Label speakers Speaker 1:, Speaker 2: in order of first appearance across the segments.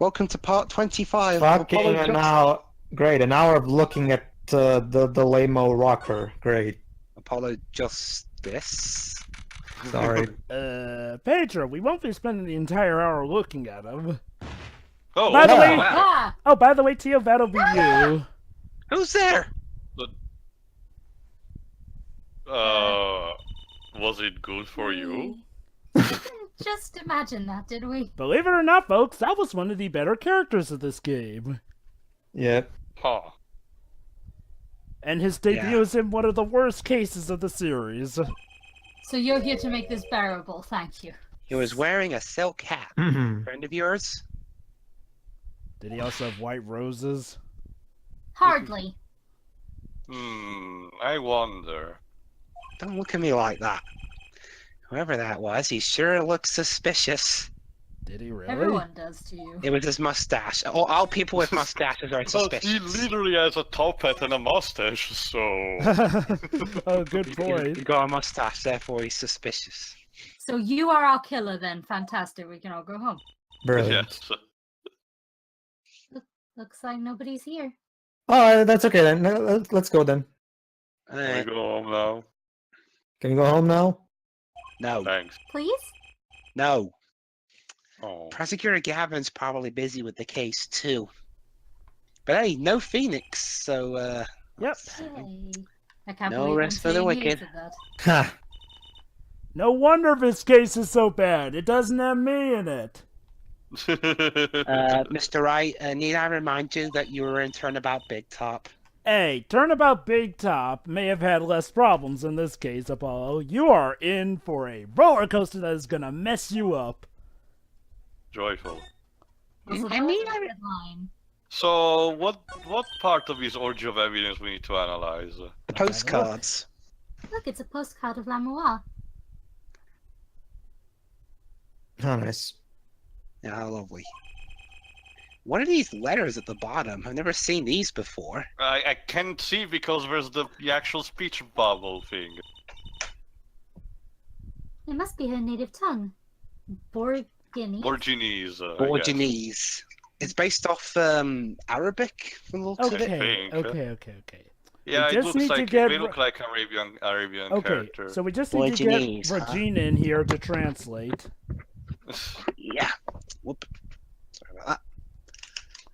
Speaker 1: Welcome to part 25.
Speaker 2: Fucking an hour. Great, an hour of looking at the lame-o rocker. Great.
Speaker 1: Apollo Justice.
Speaker 2: Sorry.
Speaker 3: Pedro, we won't be spending the entire hour looking at him.
Speaker 4: Oh,
Speaker 3: By the way,
Speaker 4: wow.
Speaker 3: by the way, Tio, that'll be you.
Speaker 1: Who's there?
Speaker 4: Was it good for you?
Speaker 5: Just imagine that, did we?
Speaker 3: Believe it or not, folks, that was one of the better characters of this game.
Speaker 2: Yep.
Speaker 4: Huh.
Speaker 3: And his debut is in one of the worst cases of the series.
Speaker 5: So you're here to make this bearable, thank you.
Speaker 1: He was wearing a silk hat.
Speaker 2: Mhm.
Speaker 1: Friend of yours?
Speaker 3: Did he also have white roses?
Speaker 5: Hardly.
Speaker 4: I wonder.
Speaker 1: Don't look at me like that. Whoever that was, he sure looks suspicious.
Speaker 3: Did he really?
Speaker 5: Everyone does to you.
Speaker 1: It was his mustache. All people with mustaches are
Speaker 4: But he
Speaker 1: suspicious.
Speaker 4: literally has a top hat and a mustache, so...
Speaker 3: Oh, good
Speaker 1: He
Speaker 3: point.
Speaker 1: got a mustache, therefore he's suspicious.
Speaker 5: So you are our killer then. Fantastic. We can all go home.
Speaker 2: Brilliant.
Speaker 4: Yes.
Speaker 5: Looks like nobody's here.
Speaker 2: Oh, that's okay then. No, let's go then.
Speaker 4: Can we go home now?
Speaker 2: Can we go home now?
Speaker 1: No,
Speaker 4: Thanks.
Speaker 5: Please?
Speaker 1: no.
Speaker 4: Oh.
Speaker 1: Prosecutor Gavin's probably busy with the case too. But hey, no Phoenix, so
Speaker 3: Yep.
Speaker 5: Yay. I can't
Speaker 1: No
Speaker 5: believe
Speaker 1: rest
Speaker 5: I'm
Speaker 1: for the
Speaker 5: saying
Speaker 1: wicked.
Speaker 5: yes to that.
Speaker 2: Ha!
Speaker 3: No wonder this case is so bad. It doesn't have me in it.
Speaker 1: Mr. Wright, need I remind you that you were in Turnabout Big Top?
Speaker 3: Hey, Turnabout Big Top may have had less problems in this case, Apollo. You are in for a roller coaster that is gonna mess you up.
Speaker 4: Joyful.
Speaker 5: Also,
Speaker 1: I
Speaker 5: that was
Speaker 1: mean,
Speaker 5: a good line.
Speaker 4: So, what part of this orgy of evidence we need to analyze?
Speaker 1: The postcards.
Speaker 5: Look, it's a postcard of Lamois.
Speaker 2: Oh, nice.
Speaker 1: Yeah, how lovely. What are these letters at the bottom? I've never seen these before.
Speaker 4: I can't see because there's the actual speech bubble thing.
Speaker 5: It must be her native tongue. Borgini.
Speaker 4: Borginese.
Speaker 1: Borginese. It's based off Arabic from the looks of it.
Speaker 3: Okay,
Speaker 4: think.
Speaker 3: okay.
Speaker 4: Yeah,
Speaker 3: We
Speaker 4: it
Speaker 3: just
Speaker 4: looks
Speaker 3: need to
Speaker 4: like
Speaker 3: get
Speaker 4: they look like Arabian
Speaker 3: Okay,
Speaker 4: character.
Speaker 3: so we just need to get
Speaker 1: Portuguese, huh?
Speaker 3: Regina in here to translate.
Speaker 1: Yeah. Whoop. Sorry about that.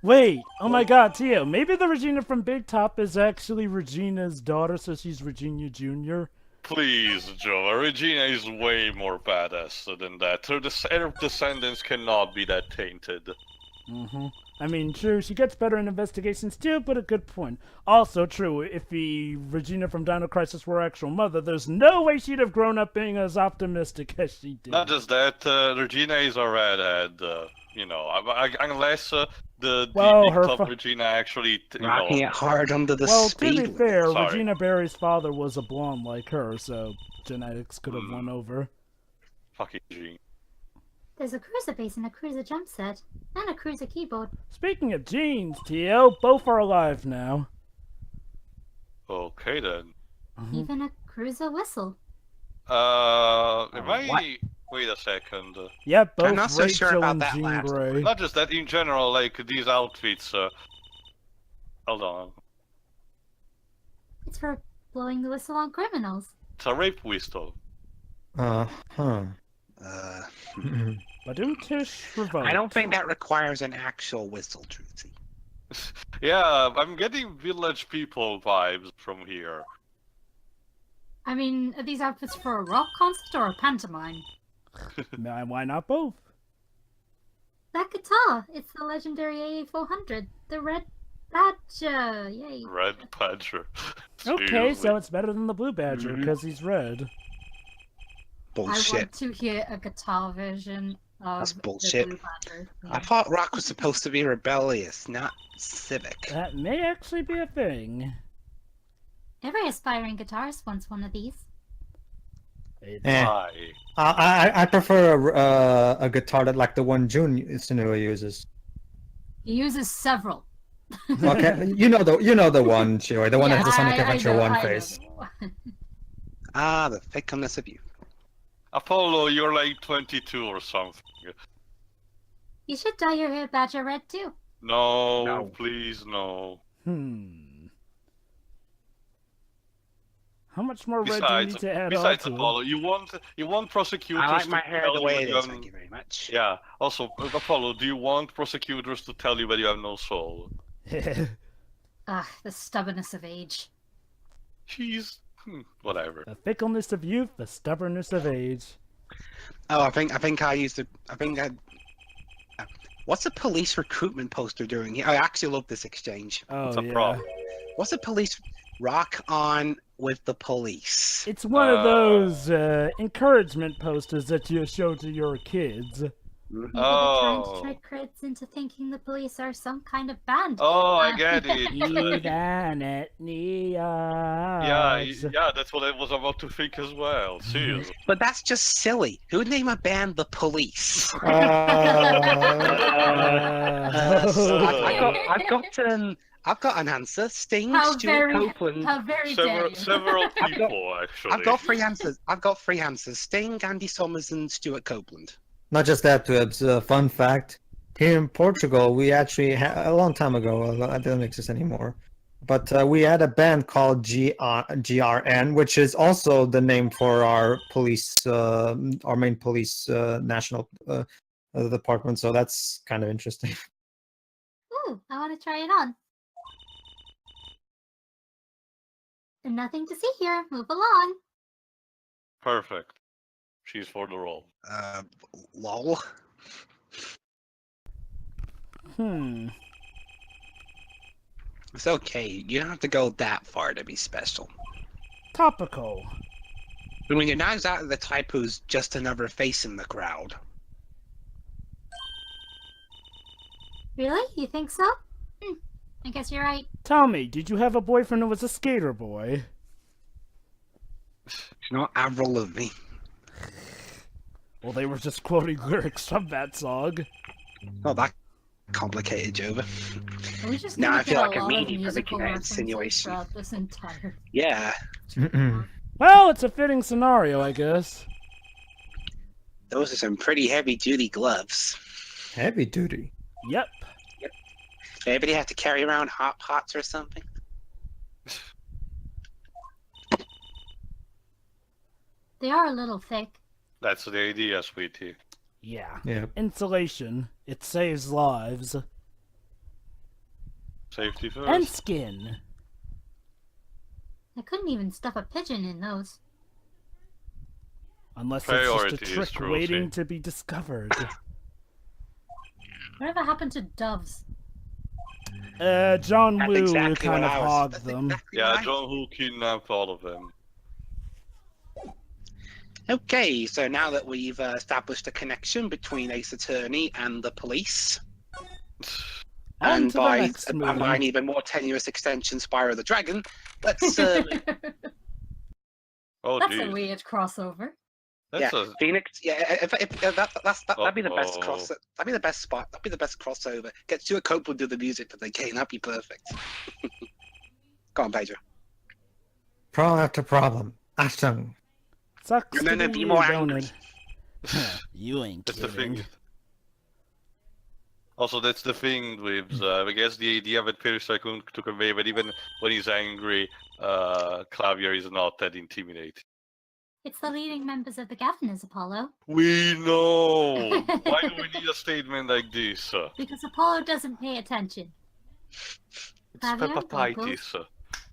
Speaker 3: Wait, oh my god, Tio, maybe the Regina from Big Top is actually Regina's daughter, so she's Regina Jr.?
Speaker 4: Please, Joe. Regina is way more badass than that. Her descendants cannot be that tainted.
Speaker 3: Mm-hmm. I mean, true, she gets better in investigations too, but a good point. Also true, if the Regina from Dino Crisis were her actual mother, there's no way she'd have grown up being as optimistic as she did.
Speaker 4: Not just that, Regina is a redhead, unless the
Speaker 3: her
Speaker 4: Regina actually,
Speaker 1: Rocking it hard under the
Speaker 3: Well, to
Speaker 1: speed.
Speaker 3: be fair,
Speaker 4: Sorry.
Speaker 3: Regina Barry's father was a blonde like her, so genetics could have won over.
Speaker 4: fucking G.
Speaker 5: There's a cruiser base and a cruiser jump set. And a cruiser keyboard.
Speaker 3: Speaking of genes, Tio, both are alive now.
Speaker 4: Okay then.
Speaker 5: Even a cruiser whistle.
Speaker 4: Wait a second.
Speaker 3: Yep, both
Speaker 1: I'm not so
Speaker 3: Rachel
Speaker 1: sure about
Speaker 3: and
Speaker 1: that
Speaker 3: Jean
Speaker 1: last
Speaker 3: Grey.
Speaker 4: Not just that, in general, like, these outfits, hold on.
Speaker 5: It's for blowing the whistle on criminals.
Speaker 4: It's a rape whistle.
Speaker 2: Uh-huh.
Speaker 3: Badum-tish revoked.
Speaker 1: I don't think that requires an actual whistle, Trucy.
Speaker 4: Yeah, I'm getting village people vibes from here.
Speaker 5: I mean, are these outfits for a rock concert or a pantomime?
Speaker 3: Why not both?
Speaker 5: That guitar! It's the legendary AA400. The Red Badger! Yay!
Speaker 4: Red Badger.
Speaker 3: Okay,
Speaker 4: Seriously.
Speaker 3: so it's better than the Blue Badger, because he's red.
Speaker 5: I
Speaker 1: Bullshit.
Speaker 5: want to hear a guitar version of
Speaker 1: That's
Speaker 5: the
Speaker 1: bullshit.
Speaker 5: Blue Badger.
Speaker 1: I thought rock was supposed to be rebellious, not civic.
Speaker 3: That may actually be a thing.
Speaker 5: Every aspiring guitarist wants one of these.
Speaker 4: Hi.
Speaker 2: I prefer a guitar that like the one June uses.
Speaker 5: He uses several.
Speaker 2: Okay, you know the one, Joey, the one that has the Sonic
Speaker 5: I
Speaker 2: Adventure
Speaker 5: know,
Speaker 2: 1
Speaker 5: I know
Speaker 2: face.
Speaker 5: the one.
Speaker 1: Ah, the fickleness of youth.
Speaker 4: Apollo, you're like 22 or something.
Speaker 5: You should dye your hair badger red too.
Speaker 4: No, please, no.
Speaker 3: How much more red do you
Speaker 4: Besides,
Speaker 3: need to add
Speaker 4: besides
Speaker 3: on to
Speaker 4: Apollo, you want prosecutors
Speaker 1: I like
Speaker 4: to
Speaker 1: my hair
Speaker 4: tell
Speaker 1: the
Speaker 4: you
Speaker 1: way
Speaker 4: when
Speaker 1: it
Speaker 4: you
Speaker 1: is.
Speaker 4: have...
Speaker 1: Thank you very much.
Speaker 4: Yeah. Also, Apollo, do you want prosecutors to tell you when you have no soul?
Speaker 5: Ah, the stubbornness of age.
Speaker 4: Jeez. Whatever.
Speaker 3: The fickleness of youth, the stubbornness of age.
Speaker 1: Oh, I think I used it. I think I. What's a police recruitment poster doing here? I actually love this exchange.
Speaker 3: Oh,
Speaker 4: It's a
Speaker 3: yeah.
Speaker 4: problem.
Speaker 1: What's a police rock on with the police?
Speaker 3: It's one of those encouragement posters that you show to your kids.
Speaker 5: Maybe they're trying to
Speaker 4: Oh.
Speaker 5: trick crits into thinking the police are some kind of band.
Speaker 4: Oh, I get it.
Speaker 3: Even at neons.
Speaker 4: Yeah, that's what I was about to think as well. Seriously.
Speaker 1: But that's just silly. Who would name a band the police? I've got an answer. Sting, Stuart Copeland.
Speaker 5: How very dare
Speaker 4: Several
Speaker 5: you.
Speaker 4: people, actually.
Speaker 1: I've got three answers. Sting, Andy Summers, and Stuart Copeland.
Speaker 2: Not just that, Dwibs. Fun fact: here in Portugal, we actually a long time ago. It doesn't exist anymore. But we had a band called GRN, which is also the name for our police, our main police national department. So that's kind of interesting.
Speaker 5: Ooh, I want to try it on. And nothing to see here. Move along.
Speaker 4: Perfect. She's for the role.
Speaker 1: Lol. It's okay. You don't have to go that far to be special.
Speaker 3: Topical.
Speaker 1: But when you're not exactly the type who's just another face in the crowd.
Speaker 5: Really? You think so? I guess you're right.
Speaker 3: Tell me, did you have a boyfriend who was a skater boy?
Speaker 1: It's not Avril Lavigne.
Speaker 3: Well, they were just quoting lyrics from that song.
Speaker 1: Not that complicated, Jova.
Speaker 5: Are we just
Speaker 1: Now
Speaker 5: gonna
Speaker 1: I feel
Speaker 5: get
Speaker 1: like
Speaker 5: a
Speaker 1: a
Speaker 5: lot of
Speaker 1: meanie for
Speaker 5: musical
Speaker 1: making that
Speaker 5: references
Speaker 1: insinuation.
Speaker 5: throughout this entire?
Speaker 1: Yeah.
Speaker 3: Well, it's a fitting scenario, I guess.
Speaker 1: Those are some pretty heavy-duty gloves.
Speaker 2: Heavy duty.
Speaker 3: Yep.
Speaker 1: Anybody have to carry around hot pots or something?
Speaker 5: They are a little thick.
Speaker 4: That's the idea, sweetie.
Speaker 3: Yeah.
Speaker 2: Yeah.
Speaker 3: Insulation. It saves lives.
Speaker 4: Safety first.
Speaker 3: And skin.
Speaker 5: I couldn't even stuff a pigeon in those.
Speaker 3: Unless it's
Speaker 4: Priority
Speaker 3: just a
Speaker 4: is
Speaker 3: trick
Speaker 4: cruelty.
Speaker 3: waiting to be discovered.
Speaker 5: Whatever happened to doves?
Speaker 3: John
Speaker 1: That's
Speaker 3: Woo
Speaker 1: exactly
Speaker 3: kind
Speaker 1: what
Speaker 3: of
Speaker 1: I was.
Speaker 3: hogged
Speaker 1: That's
Speaker 3: them.
Speaker 1: exactly
Speaker 4: Yeah,
Speaker 1: what I-
Speaker 4: John Who kidnapped all of them.
Speaker 1: Okay, so now that we've established a connection between Ace Attorney and the police,
Speaker 3: On
Speaker 1: and
Speaker 3: to the
Speaker 1: by
Speaker 3: next
Speaker 1: and
Speaker 3: movie.
Speaker 1: by an even more tenuous extension, Spyro the Dragon, let's
Speaker 4: Oh,
Speaker 5: That's
Speaker 4: geez.
Speaker 5: a weird crossover.
Speaker 4: That's
Speaker 1: yeah,
Speaker 4: a...
Speaker 1: Phoenix. Yeah, that'd be the best
Speaker 4: Uh-oh.
Speaker 1: That'd be the best spot. That'd be the best crossover. Get Stuart Copeland do the music for the game. That'd be perfect. Go on, Pedro.
Speaker 2: Problem after problem. Ashton.
Speaker 3: Sucks
Speaker 1: And
Speaker 3: to
Speaker 1: then
Speaker 3: be
Speaker 1: be
Speaker 3: you,
Speaker 1: more
Speaker 3: don't
Speaker 1: angry.
Speaker 3: it? You ain't
Speaker 4: That's the
Speaker 3: kidding.
Speaker 4: thing. Also, that's the thing with, I guess the idea that Pierce Tycoon to convey that even when he's angry, Klavier is not that intimidating.
Speaker 5: It's the leading members of the governors, Apollo.
Speaker 4: We know! Why do we need a statement like this?
Speaker 5: Because Apollo doesn't pay attention.
Speaker 4: It's
Speaker 5: Klavier,
Speaker 4: hepatitis.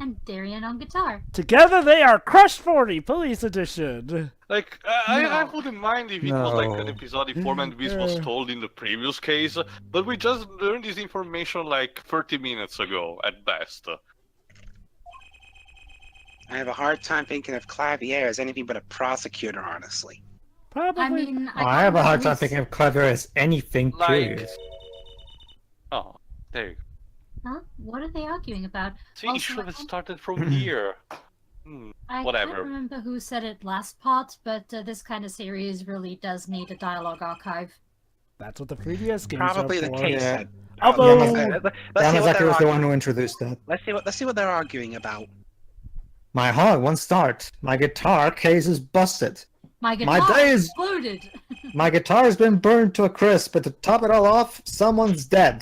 Speaker 5: And Darian on guitar.
Speaker 3: Together they are Crush 40 Police Edition.
Speaker 4: Like, I
Speaker 5: No.
Speaker 4: wouldn't mind if it was like an
Speaker 2: No.
Speaker 4: episodic format this was told in the previous case, but we just learned this information like 30 minutes ago, at best.
Speaker 1: I have a hard time thinking of Klavier as anything but a prosecutor, honestly.
Speaker 3: Probably.
Speaker 5: I mean,
Speaker 2: I have a hard time
Speaker 5: least-
Speaker 2: thinking of Klavier as anything,
Speaker 4: Like-
Speaker 2: period.
Speaker 4: Oh, there you go.
Speaker 5: Huh? What are they arguing about?
Speaker 4: See,
Speaker 5: Also,
Speaker 4: it should
Speaker 5: I
Speaker 4: have
Speaker 5: can't-
Speaker 4: started from here.
Speaker 5: I
Speaker 4: Whatever.
Speaker 5: can't remember who said it last part, but this kind of series really does need a dialogue archive.
Speaker 3: That's what the 3DS games
Speaker 1: Probably
Speaker 3: are
Speaker 1: the
Speaker 3: for.
Speaker 1: case.
Speaker 2: Yeah.
Speaker 1: Then.
Speaker 3: Although,
Speaker 2: Yeah,
Speaker 1: Let's see what
Speaker 2: Yamazaki
Speaker 1: they're
Speaker 2: was the one
Speaker 1: arguing.
Speaker 2: who introduced that.
Speaker 1: Let's see what they're arguing about.
Speaker 2: My heart won't start. My guitar case is busted.
Speaker 5: My
Speaker 2: My
Speaker 5: guitar
Speaker 2: day is-
Speaker 5: exploded.
Speaker 2: My guitar's been burned to a crisp, but to top it all off, someone's dead.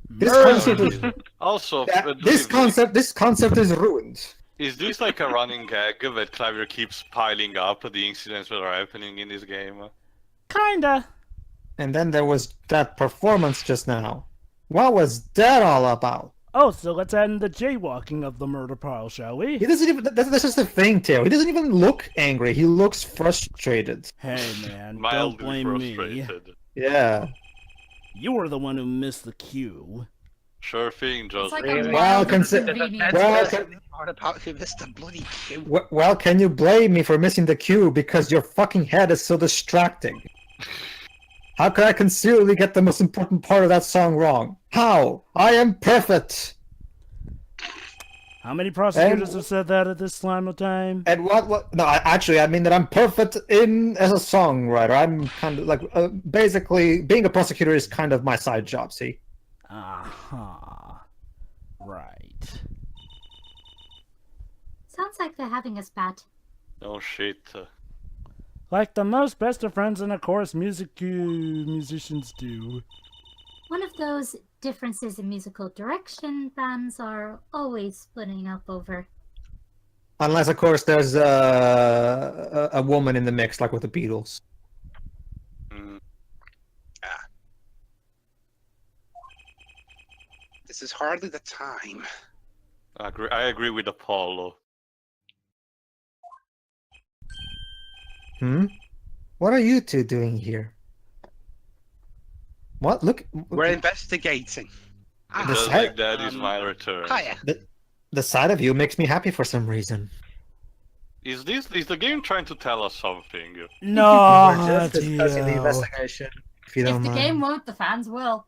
Speaker 2: This
Speaker 3: Murder.
Speaker 2: concept is
Speaker 4: Also,
Speaker 2: this concept is ruined.
Speaker 4: is this like a running gag that Klavier keeps piling up the incidents that are happening in this game?
Speaker 3: Kinda.
Speaker 2: And then there was that performance just now. What was that all about?
Speaker 3: Oh, so let's add in the jaywalking of the murder pile, shall we?
Speaker 2: He doesn't even. That's just the thing, Tail. He doesn't even look angry. He looks frustrated.
Speaker 3: Hey, man, don't
Speaker 4: Mildly
Speaker 3: blame me.
Speaker 4: frustrated.
Speaker 2: Yeah.
Speaker 3: You were the one who missed the cue.
Speaker 4: Sure thing,
Speaker 5: It's
Speaker 4: Joseph.
Speaker 5: like
Speaker 1: Really?
Speaker 5: a
Speaker 2: Well,
Speaker 5: mild
Speaker 2: consi-
Speaker 5: inconvenience.
Speaker 2: well,
Speaker 1: What about who missed the bloody cue?
Speaker 2: Well, can you blame me for missing the cue because your fucking head is so distracting? How could I conceivably get the most important part of that song wrong? How? I am perfect.
Speaker 3: How many prosecutors have said that at this time of time?
Speaker 2: And what? No, I mean that I'm perfect as a songwriter. I'm kind of like basically being a prosecutor is kind of my side job. See?
Speaker 3: Uh-huh. Right.
Speaker 5: Sounds like they're having a spat.
Speaker 4: Oh shit.
Speaker 3: Like the most best of friends and of course musicians do.
Speaker 5: One of those differences in musical direction bands are always splitting up over.
Speaker 2: Unless, of course, there's a woman in the mix, like with the Beatles.
Speaker 4: Mm.
Speaker 1: This is hardly the time.
Speaker 4: I agree with Apollo.
Speaker 2: What are you two doing here? What? Look.
Speaker 1: We're investigating.
Speaker 4: It
Speaker 2: The
Speaker 4: does
Speaker 2: side-
Speaker 4: like that is my return.
Speaker 1: Hiya.
Speaker 2: The side of you makes me happy for some reason.
Speaker 4: Is the game trying to tell us something?
Speaker 3: No,
Speaker 2: We're just discussing the
Speaker 3: Dio.
Speaker 2: investigation. If you
Speaker 5: If
Speaker 2: don't
Speaker 5: the
Speaker 2: mind.
Speaker 5: game won't, the fans will.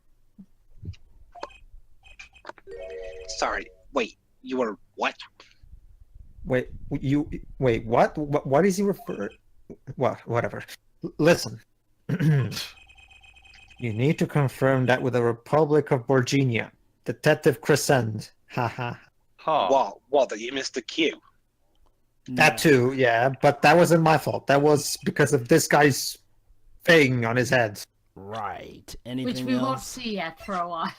Speaker 1: Sorry. Wait. You were what?
Speaker 2: Wait, what? What is he refer? What? Whatever. Listen. You need to confirm that with the Republic of Virginia, Detective Crescend. Haha.
Speaker 4: Huh.
Speaker 1: What? That you missed the cue?
Speaker 2: That too, yeah, but that wasn't my fault. That was because of this guy's thing on his head.
Speaker 3: Right.
Speaker 5: Which
Speaker 3: Anything
Speaker 5: we won't
Speaker 3: else?
Speaker 5: see yet for a while.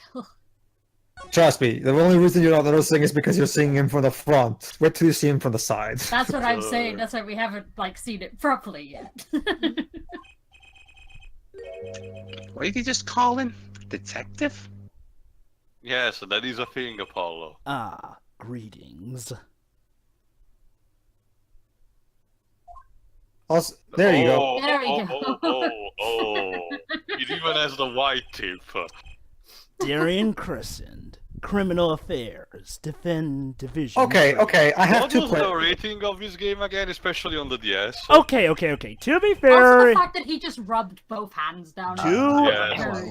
Speaker 2: Trust me, the only reason you're not noticing is because you're seeing him from the front. Wait till you see him from the side.
Speaker 5: That's what I'm saying. That's why we haven't seen it properly yet.
Speaker 1: What did you just call him? Detective?
Speaker 4: Yes, that is a thing, Apollo.
Speaker 3: Ah, greetings.
Speaker 2: Also, there you go.
Speaker 5: There we go.
Speaker 4: It even has the white tip.
Speaker 3: Darian Crescend, Criminal Affairs, Defend Division.
Speaker 2: Okay, I have
Speaker 4: What
Speaker 2: two
Speaker 4: was the
Speaker 2: questions.
Speaker 4: rating of this game again, especially on the DS?
Speaker 3: Okay. To be
Speaker 5: Also,
Speaker 3: fair,
Speaker 5: the fact that he just rubbed both hands down.
Speaker 4: Yeah.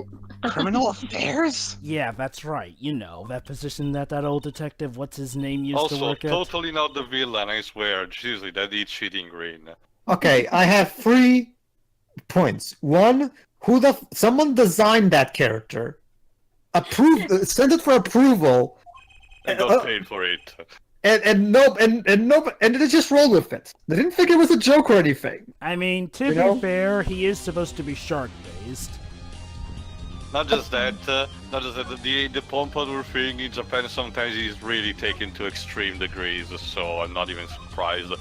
Speaker 1: Criminal affairs?
Speaker 3: yeah, that's right. You know, that position that old detective, what's his name, used to
Speaker 4: Also,
Speaker 3: work at.
Speaker 4: totally not the villain, I swear. Seriously, that is cheating green.
Speaker 2: Okay, I have 3 points. One, someone designed that character. Send it for approval.
Speaker 4: I got paid for it.
Speaker 2: And they just roll with it. They didn't think it was a joke or anything.
Speaker 3: I mean, to
Speaker 2: You
Speaker 3: be
Speaker 2: know?
Speaker 3: fair, he is supposed to be shark-based.
Speaker 4: Not just that, the pompadour thing in Japan sometimes is really taken to extreme degrees, so I'm not even surprised.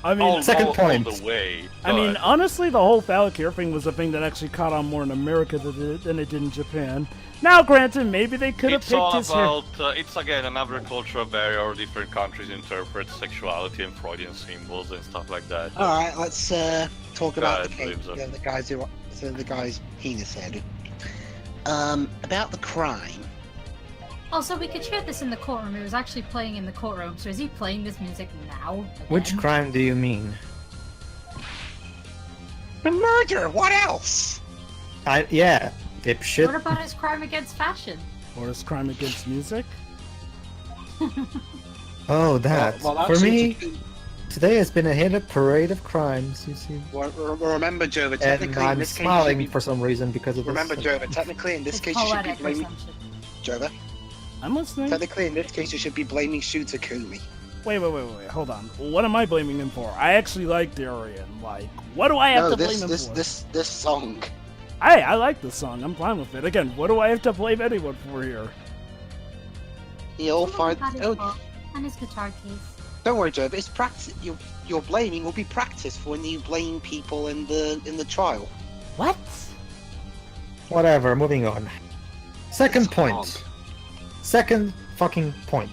Speaker 3: I mean,
Speaker 2: Second point.
Speaker 4: All the way.
Speaker 3: I mean, honestly, the whole phallic hair thing was a thing that actually caught on more in America than it did in Japan. Now, granted, maybe they could have
Speaker 4: it's
Speaker 3: picked
Speaker 4: all
Speaker 3: his hair.
Speaker 4: about, it's again another cultural barrier, or different countries interpret sexuality and Freudian symbols and stuff like that.
Speaker 1: Alright, let's talk about
Speaker 4: Go ahead, Dwibs.
Speaker 1: the guy's penis head. About the crime.
Speaker 5: Also, we could share this in the courtroom. It was actually playing in the courtroom. So is he playing this music now?
Speaker 2: Which
Speaker 5: again?
Speaker 2: crime do you mean?
Speaker 1: The murder! What else?
Speaker 2: Yeah, dipshit.
Speaker 5: What about his crime against fashion?
Speaker 3: Or his crime against music?
Speaker 2: Oh, that.
Speaker 1: Well,
Speaker 2: For
Speaker 1: actually,
Speaker 2: me, today has been a hit parade of crimes, you see.
Speaker 1: Remember, Jova,
Speaker 2: And
Speaker 1: technically in
Speaker 2: I'm
Speaker 1: this case you
Speaker 2: smiling
Speaker 1: should be...
Speaker 2: for some reason because of this.
Speaker 1: Remember, Jova, technically in this
Speaker 5: It's
Speaker 1: case you should be
Speaker 5: poetic
Speaker 1: blaming...
Speaker 5: presumption.
Speaker 1: Jova,
Speaker 3: I'm listening.
Speaker 1: technically in this case you should be blaming Shu Takumi.
Speaker 3: Wait, hold on. What am I blaming him for? I actually like Darian. Like, what do I have to blame him for?
Speaker 1: This song.
Speaker 3: Hey, I like the song. I'm fine with it. Again, what do I have to blame anyone for here?
Speaker 1: You'll find.
Speaker 5: And his guitar case.
Speaker 1: Don't worry, Joe. It's practice. Your blaming will be practice for when you blame people in the trial.
Speaker 3: What?
Speaker 2: Whatever, moving on. Second
Speaker 1: It's
Speaker 2: point.
Speaker 1: wrong.
Speaker 2: Second fucking point.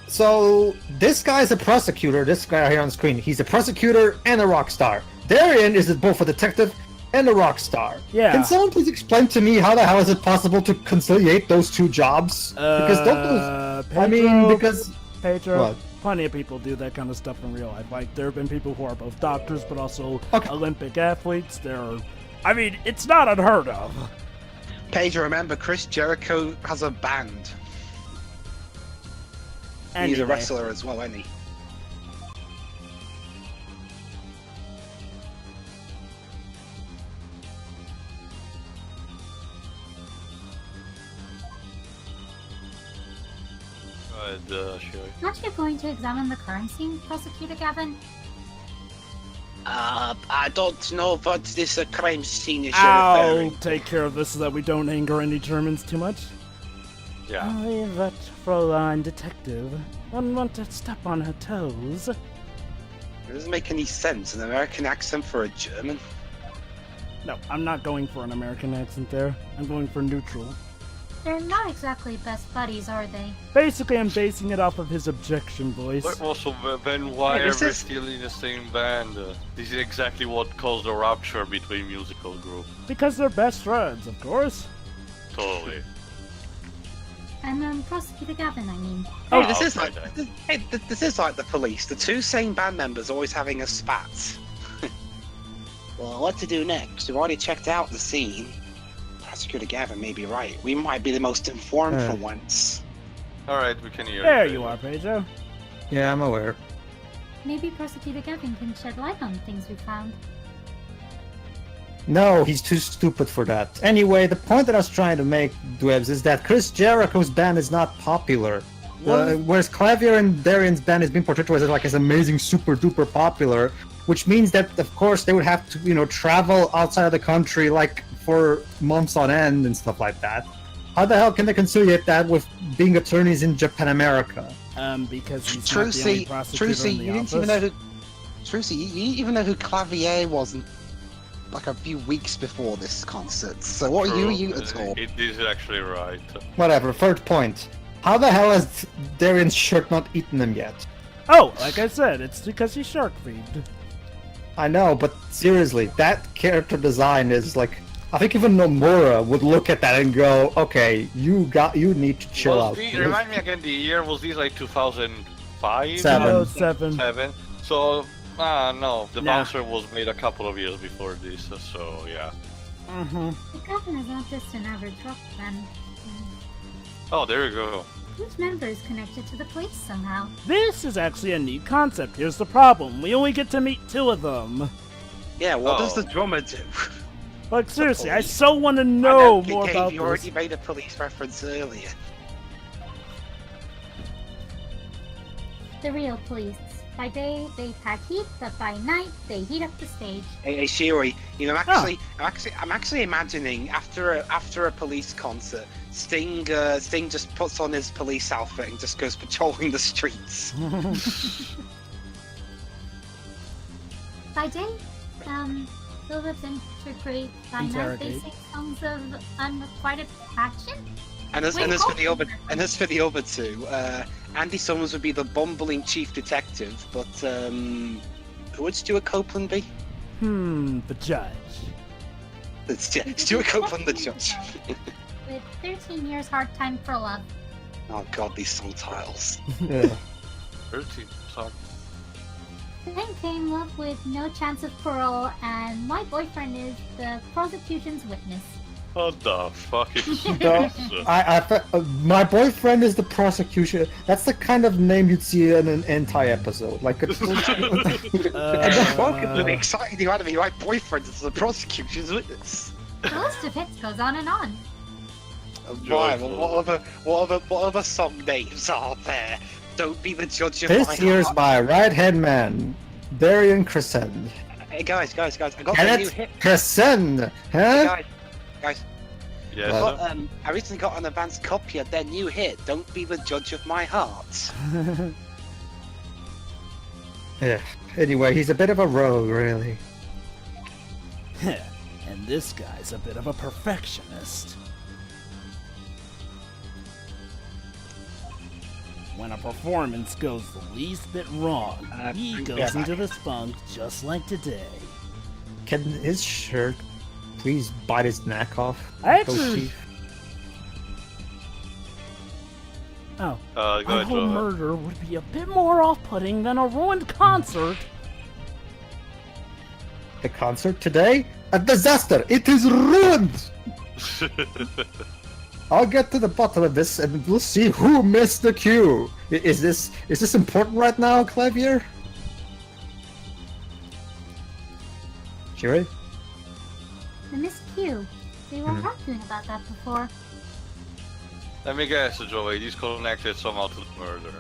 Speaker 2: So, this guy's a prosecutor, this guy here on screen. He's a prosecutor and a rock star. Darian is both a detective and a rock star.
Speaker 3: Yeah.
Speaker 2: Can someone please explain to me how the hell is it possible to conciliate those two jobs? Because don't those...
Speaker 3: Pedro,
Speaker 2: I mean, because...
Speaker 3: Pedro,
Speaker 2: What?
Speaker 3: plenty of people do that kind of stuff in real life. Like, there have been people who are both doctors, but also
Speaker 2: Okay.
Speaker 3: Olympic athletes. I mean, it's not unheard of.
Speaker 1: Pedro, remember, Chris Jericho has a band. He's a
Speaker 3: Anyway.
Speaker 1: wrestler as well, isn't he?
Speaker 4: Sure.
Speaker 5: Aren't you going to examine the crime scene, Prosecutor Gavin?
Speaker 1: I don't know what this crime scene is
Speaker 3: I'll
Speaker 1: referring.
Speaker 3: take care of this so that we don't anger any Germans too much.
Speaker 4: Yeah.
Speaker 3: Oh, that Fräulein detective. Wouldn't want to step on her toes.
Speaker 1: It doesn't make any sense. An American accent for a German.
Speaker 3: No, I'm not going for an American accent there. I'm going for neutral.
Speaker 5: They're not exactly best buddies, are they?
Speaker 3: Basically, I'm basing it off of his objection voice.
Speaker 4: But also, then why
Speaker 1: Hey,
Speaker 4: are
Speaker 1: is
Speaker 4: we
Speaker 1: this-
Speaker 4: still in the same band? This is exactly what caused the rupture between musical groups.
Speaker 3: Because they're best friends, of course.
Speaker 4: Totally.
Speaker 5: And Prosecutor Gavin, I mean.
Speaker 3: Oh,
Speaker 1: Hey, this is
Speaker 4: okay,
Speaker 1: like
Speaker 4: then.
Speaker 1: this is like the police. The two same band members always having a spat. Well, what to do next? We've already checked out the scene. Prosecutor Gavin may be right. We might be the most informed for once.
Speaker 4: Alright, we can hear
Speaker 3: There
Speaker 4: it.
Speaker 3: you are, Pedro.
Speaker 2: Yeah, I'm aware.
Speaker 5: Maybe Prosecutor Gavin can shed light on things we found.
Speaker 2: No, he's too stupid for that. Anyway, the point that I was trying to make, Dwibs, is that Chris Jericho's band is not popular. Whereas Klavier and Darian's band is being portrayed as like as amazing, super duper popular, which means that of course they would have to, travel outside of the country like for months on end and stuff like that. How the hell can they conciliate that with being attorneys in Japan, America?
Speaker 3: Because he's not the only prosecutor
Speaker 1: Trucy,
Speaker 3: in the
Speaker 1: you didn't
Speaker 3: office.
Speaker 1: even know who. Trucy, you didn't even know who Klavier was like a few weeks before this concert. So what are you at all?
Speaker 4: It is actually right.
Speaker 2: Whatever. Third point. How the hell has Darian's shirt not eaten him yet?
Speaker 3: Oh, like I said, it's because he's shark themed.
Speaker 2: I know, but seriously, that character design is like. I think even Nomura would look at that and go, "Okay, you need to chill out."
Speaker 4: Remind me again the year, was this like 2005?
Speaker 2: Seven.
Speaker 3: 7.
Speaker 4: So, no, the
Speaker 3: Nah.
Speaker 4: bouncer was made a couple of years before this, so yeah.
Speaker 3: Mm-hmm.
Speaker 5: The Gavin is not just an average rock band.
Speaker 4: Oh, there you go.
Speaker 5: Each member is connected to the police somehow.
Speaker 3: This is actually a neat concept. Here's the problem. We only get to meet 2 of them.
Speaker 1: Yeah, what does
Speaker 4: Oh.
Speaker 1: the drummer do?
Speaker 3: Like, seriously, I
Speaker 1: police.
Speaker 3: so want to
Speaker 1: I
Speaker 3: know
Speaker 1: know,
Speaker 3: more
Speaker 1: Gabe,
Speaker 3: about
Speaker 1: you
Speaker 3: this.
Speaker 1: already made a police reference earlier.
Speaker 5: The real police. By day, they pack heat, but by night, they heat up the stage.
Speaker 1: Hey, Shiori, I'm actually imagining after a police concert, Sting just puts on his police outfit and just goes patrolling the streets.
Speaker 5: By day, Phillips interpret. By night, they
Speaker 3: Interrogate.
Speaker 5: sing songs of unrequited action.
Speaker 1: And as
Speaker 5: Wait,
Speaker 1: for the
Speaker 5: oh.
Speaker 1: other two, Andy Summers would be the bumbling chief detective, but who would Stuart Copeland be?
Speaker 3: The judge.
Speaker 1: Stuart Copeland, the judge.
Speaker 5: With 13 years hard time for love.
Speaker 1: Oh god, these song titles.
Speaker 2: Yeah.
Speaker 4: 13, sorry.
Speaker 5: Then came love with no chance of parole, and my boyfriend is the prosecution's witness.
Speaker 4: What the fuck is
Speaker 2: No, my boyfriend is the prosecution. That's the kind of name you'd see in an anti-episode. Like a.
Speaker 1: Welcome, exciting you out of me. My boyfriend is the prosecution's witness.
Speaker 5: The list of hits goes on and on.
Speaker 1: Right, well, what other song names are there? Don't be the judge of
Speaker 2: This
Speaker 1: my
Speaker 2: here's
Speaker 1: heart.
Speaker 2: my right-hand man, Darian Crescend.
Speaker 1: Hey guys, I got
Speaker 2: Get
Speaker 1: a new
Speaker 2: it?
Speaker 1: hit.
Speaker 2: Crescend! Huh?
Speaker 1: Hey, guys,
Speaker 4: Yes,
Speaker 1: but,
Speaker 4: sir?
Speaker 1: I recently got an advanced copy of their new hit. Don't be the judge of my heart.
Speaker 2: Yeah. Anyway, he's a bit of a rogue, really.
Speaker 3: And this guy's a bit of a perfectionist. When a performance goes the least bit wrong, he goes into the funk just like today.
Speaker 2: Can his shirt please bite his neck off?
Speaker 3: Actually- Oh,
Speaker 4: Go
Speaker 3: a
Speaker 4: ahead,
Speaker 3: whole
Speaker 4: Joe.
Speaker 3: murder would be a bit more off-putting than a ruined concert.
Speaker 2: The concert today? A disaster! It is ruined! I'll get to the bottom of this and we'll see who missed the cue. Is this important right now, Klavier? Shiri?
Speaker 5: I missed Q. They were arguing about that before.
Speaker 4: Let me guess, Joey. He's connected somehow to the murder.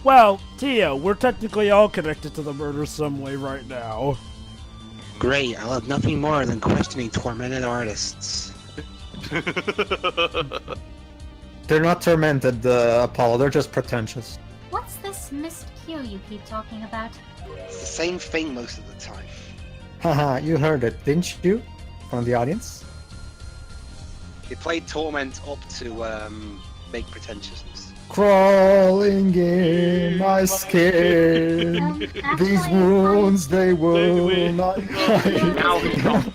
Speaker 3: Well, Tia, we're technically all connected to the murder some way right now.
Speaker 1: Great, I love nothing more than questioning tormented artists.
Speaker 2: They're not tormented, Apollo. They're just pretentious.
Speaker 5: What's this missed Q you keep talking about?
Speaker 1: It's the same thing most of the time.
Speaker 2: Haha, you heard it, didn't you? From the audience?
Speaker 1: They played Torment up to make pretentiousness.
Speaker 2: Crawling in my skin. These wounds, they will not
Speaker 1: Now he's not,
Speaker 2: hide.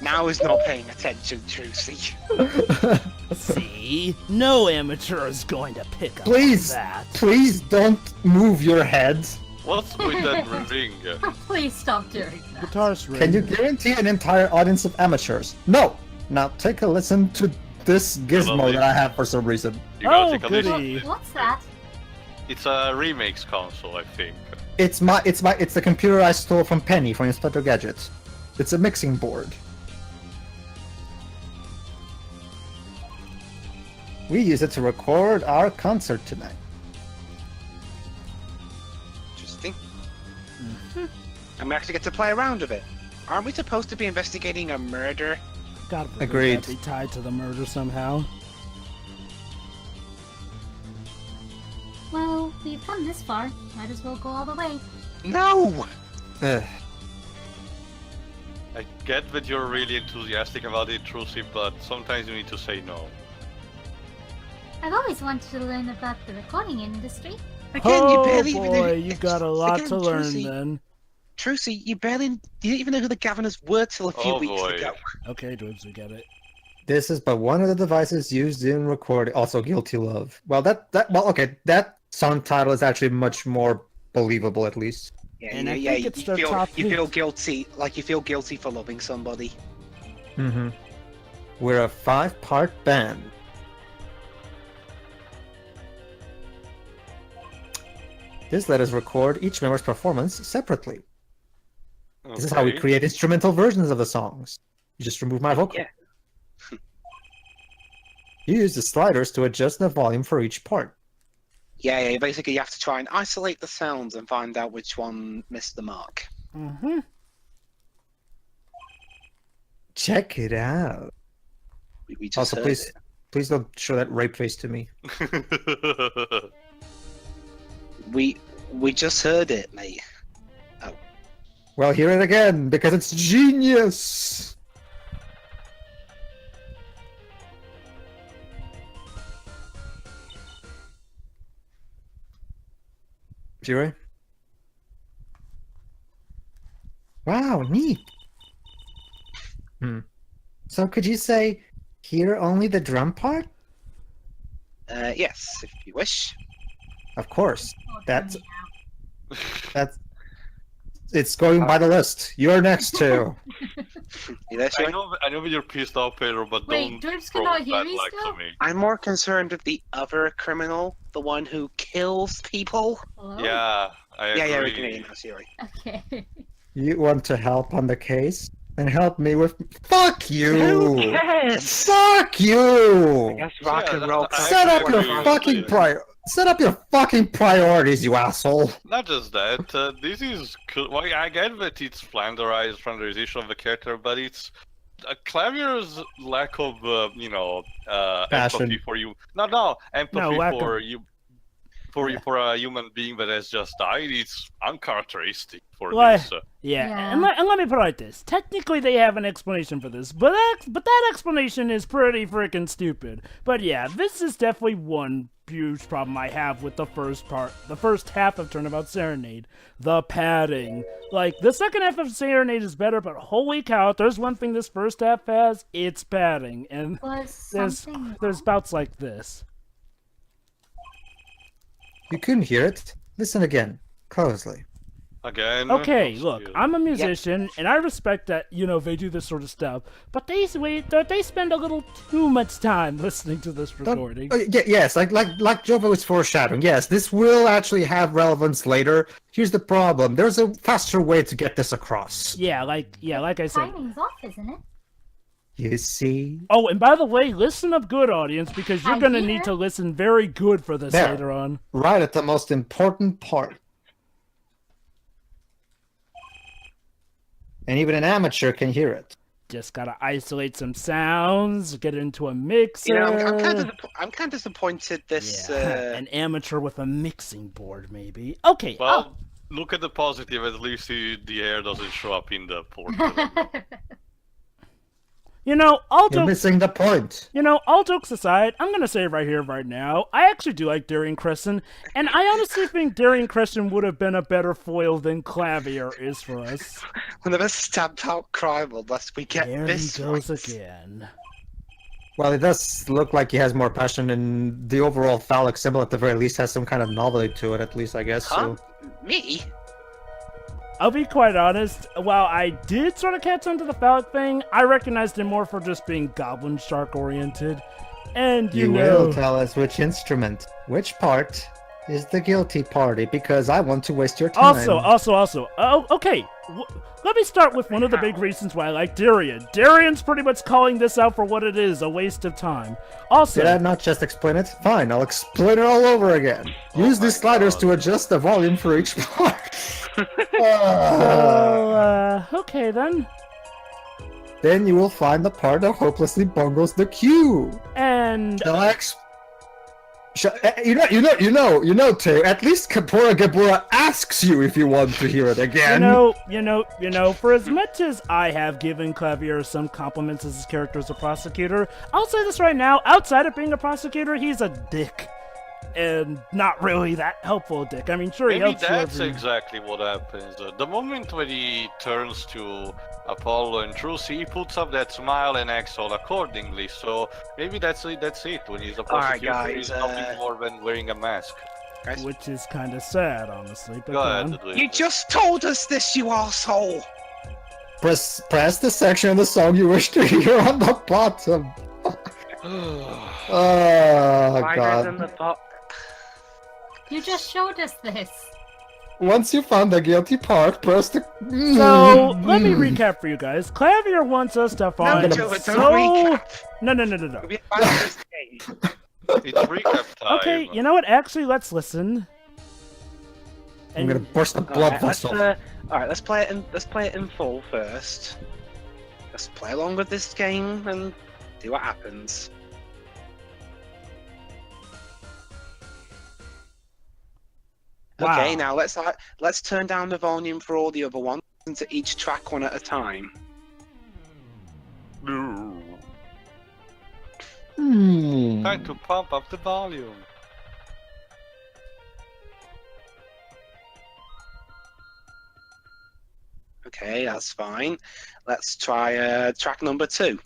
Speaker 1: now he's not paying attention, Trucy.
Speaker 3: See? No amateur is going to pick up
Speaker 2: Please,
Speaker 3: on that.
Speaker 2: please don't move your head.
Speaker 4: What's with that ring?
Speaker 5: Please stop doing that.
Speaker 3: Guitarist ring.
Speaker 2: Can you guarantee an entire audience of amateurs? No! Now take a listen to this gizmo that I have for some reason.
Speaker 4: You gotta
Speaker 3: Oh,
Speaker 4: take a
Speaker 3: goody.
Speaker 4: listen.
Speaker 5: What's that?
Speaker 4: It's a remakes console, I think.
Speaker 2: It's the computer I stole from Penny from Inspector Gadget. It's a mixing board. We use it to record our concert tonight.
Speaker 1: Interesting. And we actually get to play around with it. Aren't we supposed to be investigating a murder?
Speaker 3: God forbid
Speaker 2: Agreed.
Speaker 3: that be tied to the murder somehow.
Speaker 5: Well, we've come this far. Might as well go all the way.
Speaker 1: No!
Speaker 2: Ugh.
Speaker 4: I get that you're really enthusiastic about it, Trucy, but sometimes you need to say no.
Speaker 5: I've always wanted to learn about the recording industry.
Speaker 1: Again, you
Speaker 3: Oh
Speaker 1: barely even
Speaker 3: boy,
Speaker 1: know.
Speaker 3: you got a lot
Speaker 1: Again,
Speaker 3: to learn
Speaker 1: Trucy,
Speaker 3: then.
Speaker 1: Trucy, you didn't even know who the governors were till a few
Speaker 4: Oh,
Speaker 1: weeks
Speaker 4: boy.
Speaker 1: ago.
Speaker 3: Okay, Dwibs, we get it.
Speaker 2: This is but one of the devices used in recording. Also, Guilty Love. Well, okay. That song title is actually much more believable, at least.
Speaker 1: Yeah,
Speaker 3: And I
Speaker 1: yeah,
Speaker 3: think
Speaker 1: you
Speaker 3: it's their
Speaker 1: feel
Speaker 3: top
Speaker 1: you
Speaker 3: hit.
Speaker 1: feel guilty, like you feel guilty for loving somebody.
Speaker 2: Mm-hmm. We're a 5-part band. This let us record each member's performance separately. This is how we
Speaker 4: Okay.
Speaker 2: create instrumental versions of the songs. You just remove my vocal.
Speaker 1: Yeah.
Speaker 2: You use the sliders to adjust the volume for each part.
Speaker 1: Yeah, basically you have to try and isolate the sounds and find out which one missed the mark.
Speaker 3: Mm-hmm.
Speaker 2: Check it out.
Speaker 1: We just
Speaker 2: Also,
Speaker 1: heard
Speaker 2: please,
Speaker 1: it.
Speaker 2: please don't show that rape face to me.
Speaker 1: We just heard it, mate.
Speaker 2: Well, hear it again, because it's genius! Jiro? Wow, neat! So could you say, hear only the drum part?
Speaker 1: Yes, if you wish.
Speaker 2: Of course.
Speaker 5: Oh,
Speaker 2: That's-
Speaker 5: damn
Speaker 2: That's... It's going by the list. You're next too.
Speaker 1: You there,
Speaker 4: I
Speaker 1: Shirley?
Speaker 4: know that you're pissed off, Pedro, but
Speaker 5: Wait,
Speaker 4: don't
Speaker 5: Dwibs
Speaker 4: throw
Speaker 5: cannot hear
Speaker 4: bad
Speaker 5: me
Speaker 4: luck
Speaker 5: still?
Speaker 4: to me.
Speaker 1: I'm more concerned with the other criminal, the one who kills people.
Speaker 5: Hello?
Speaker 4: Yeah, I agree.
Speaker 1: Yeah, we can hear you now, Siri.
Speaker 5: Okay.
Speaker 2: You want to help on the case? Then help me with... Fuck you!
Speaker 1: cares?
Speaker 2: Fuck you!
Speaker 1: Yes, rock
Speaker 4: Yeah,
Speaker 1: and roll.
Speaker 4: that's-
Speaker 2: Set up
Speaker 4: I
Speaker 2: your
Speaker 4: agree with
Speaker 2: fucking
Speaker 4: you.
Speaker 2: prior... Set up your fucking priorities, you asshole.
Speaker 4: Not just that, this is cool. Well, I get that it's flanderization of the character, but it's Clavier's lack of,
Speaker 2: Passion.
Speaker 4: empathy for you. No, empathy
Speaker 3: lack
Speaker 4: for
Speaker 3: of-
Speaker 4: you. For a human being that has just died, it's uncharacteristic for
Speaker 3: Well,
Speaker 4: this.
Speaker 3: Yeah,
Speaker 5: Yeah.
Speaker 3: And let me put it like this. Technically, they have an explanation for this, but that explanation is pretty freaking stupid. But yeah, this is definitely one huge problem I have with the first half of Turnabout Serenade. The padding. Like, the second half of Serenade is better, but holy cow, if there's one thing this first half has, it's padding. And
Speaker 5: Was
Speaker 3: there's
Speaker 5: something
Speaker 3: bouts like this.
Speaker 2: You couldn't hear it? Listen again, closely.
Speaker 4: Again.
Speaker 3: Okay,
Speaker 4: oh,
Speaker 3: look,
Speaker 4: excuse-
Speaker 3: I'm a musician, and I respect that, they do this sort of stuff, but they spend a little too much time listening to this recording.
Speaker 2: Yes, like Jovo was foreshadowing. Yes, this will actually have relevance later. Here's the problem: there's a faster way to get this across.
Speaker 3: Yeah, like I said.
Speaker 5: timing's off, isn't it?
Speaker 2: You see?
Speaker 3: Oh, and by the way, listen up good, audience, because you're
Speaker 5: I
Speaker 3: gonna
Speaker 5: hear.
Speaker 3: need to listen very good for this
Speaker 2: There.
Speaker 3: later on.
Speaker 2: Right at the most important part. And even an amateur can hear it.
Speaker 3: Just gotta isolate some sounds, get it into a mixer.
Speaker 1: You know, I'm kind of disappointed. This
Speaker 3: An amateur with a mixing board, maybe. Okay.
Speaker 4: Well, look at the positive. At least the air doesn't show up in the port.
Speaker 3: All
Speaker 2: You're
Speaker 3: jokes.
Speaker 2: missing the point.
Speaker 3: All jokes aside, I'm gonna say right here, right now, I actually do like Darian Crescend, and I honestly think Darian Crescend would have been a better foil than Klavier is for us.
Speaker 1: one of us stamped out crime unless we get
Speaker 3: There he
Speaker 1: this
Speaker 3: goes
Speaker 1: right.
Speaker 3: again.
Speaker 2: Well, it does look like he has more passion, and the overall phallic symbol at the very least has some kind of novelty to it, at least, I guess.
Speaker 1: Huh?
Speaker 2: So.
Speaker 1: Me?
Speaker 3: I'll be quite honest, while I did sort of catch on to the phallic thing, I recognized him more for just being Goblin Shark oriented. And
Speaker 2: You will tell us which instrument, which part is the guilty party, because I want to waste your time.
Speaker 3: Also. Oh, okay. Let me start with one of the big reasons why I like Darian. Darian's pretty much calling this out for what it is, a waste of time. Also,
Speaker 2: Did I not just explain it? Fine, I'll explain it all over again. Use these sliders to adjust the volume for each part.
Speaker 3: okay then.
Speaker 2: Then you will find the part that hopelessly bungles the cue.
Speaker 3: And
Speaker 2: Shall I you know, Tay, at least Kapora Gabura asks you if you want to hear it again.
Speaker 3: for as much as I have given Klavier some compliments as his character as a prosecutor, I'll say this right now, outside of being a prosecutor, he's a dick. And not really that helpful a dick. I mean, sure, he
Speaker 4: Maybe
Speaker 3: helps you
Speaker 4: that's
Speaker 3: every...
Speaker 4: exactly what happens. The moment when he turns to Apollo and Truce, he puts up that smile and acts all accordingly. So maybe that's it. When he's a
Speaker 1: Alright,
Speaker 4: prosecutor,
Speaker 1: guys,
Speaker 4: he's nothing more than wearing a mask.
Speaker 1: Guys,
Speaker 3: Which is kind of sad, honestly. But
Speaker 4: Go ahead,
Speaker 3: on.
Speaker 1: you just told us this, you asshole!
Speaker 2: Press the section of the song you wish to hear on the bottom. Oh, God.
Speaker 5: You just showed us this.
Speaker 2: Once you found the guilty part, press the...
Speaker 3: So, let me recap for you guys. Klavier wants us to find...
Speaker 1: Joe, don't recap.
Speaker 3: No.
Speaker 1: We found this game.
Speaker 4: It's recap time.
Speaker 3: Okay, you know what? Actually, let's listen.
Speaker 2: I'm gonna burst the blood vessel.
Speaker 1: Alright, let's play it in full first. Let's play along with this game and see what happens.
Speaker 3: Wow.
Speaker 1: Okay, now let's turn down the volume for all the other ones and to each track one at a time.
Speaker 4: Time to pump up the volume.
Speaker 1: Okay, that's fine. Let's try track number 2.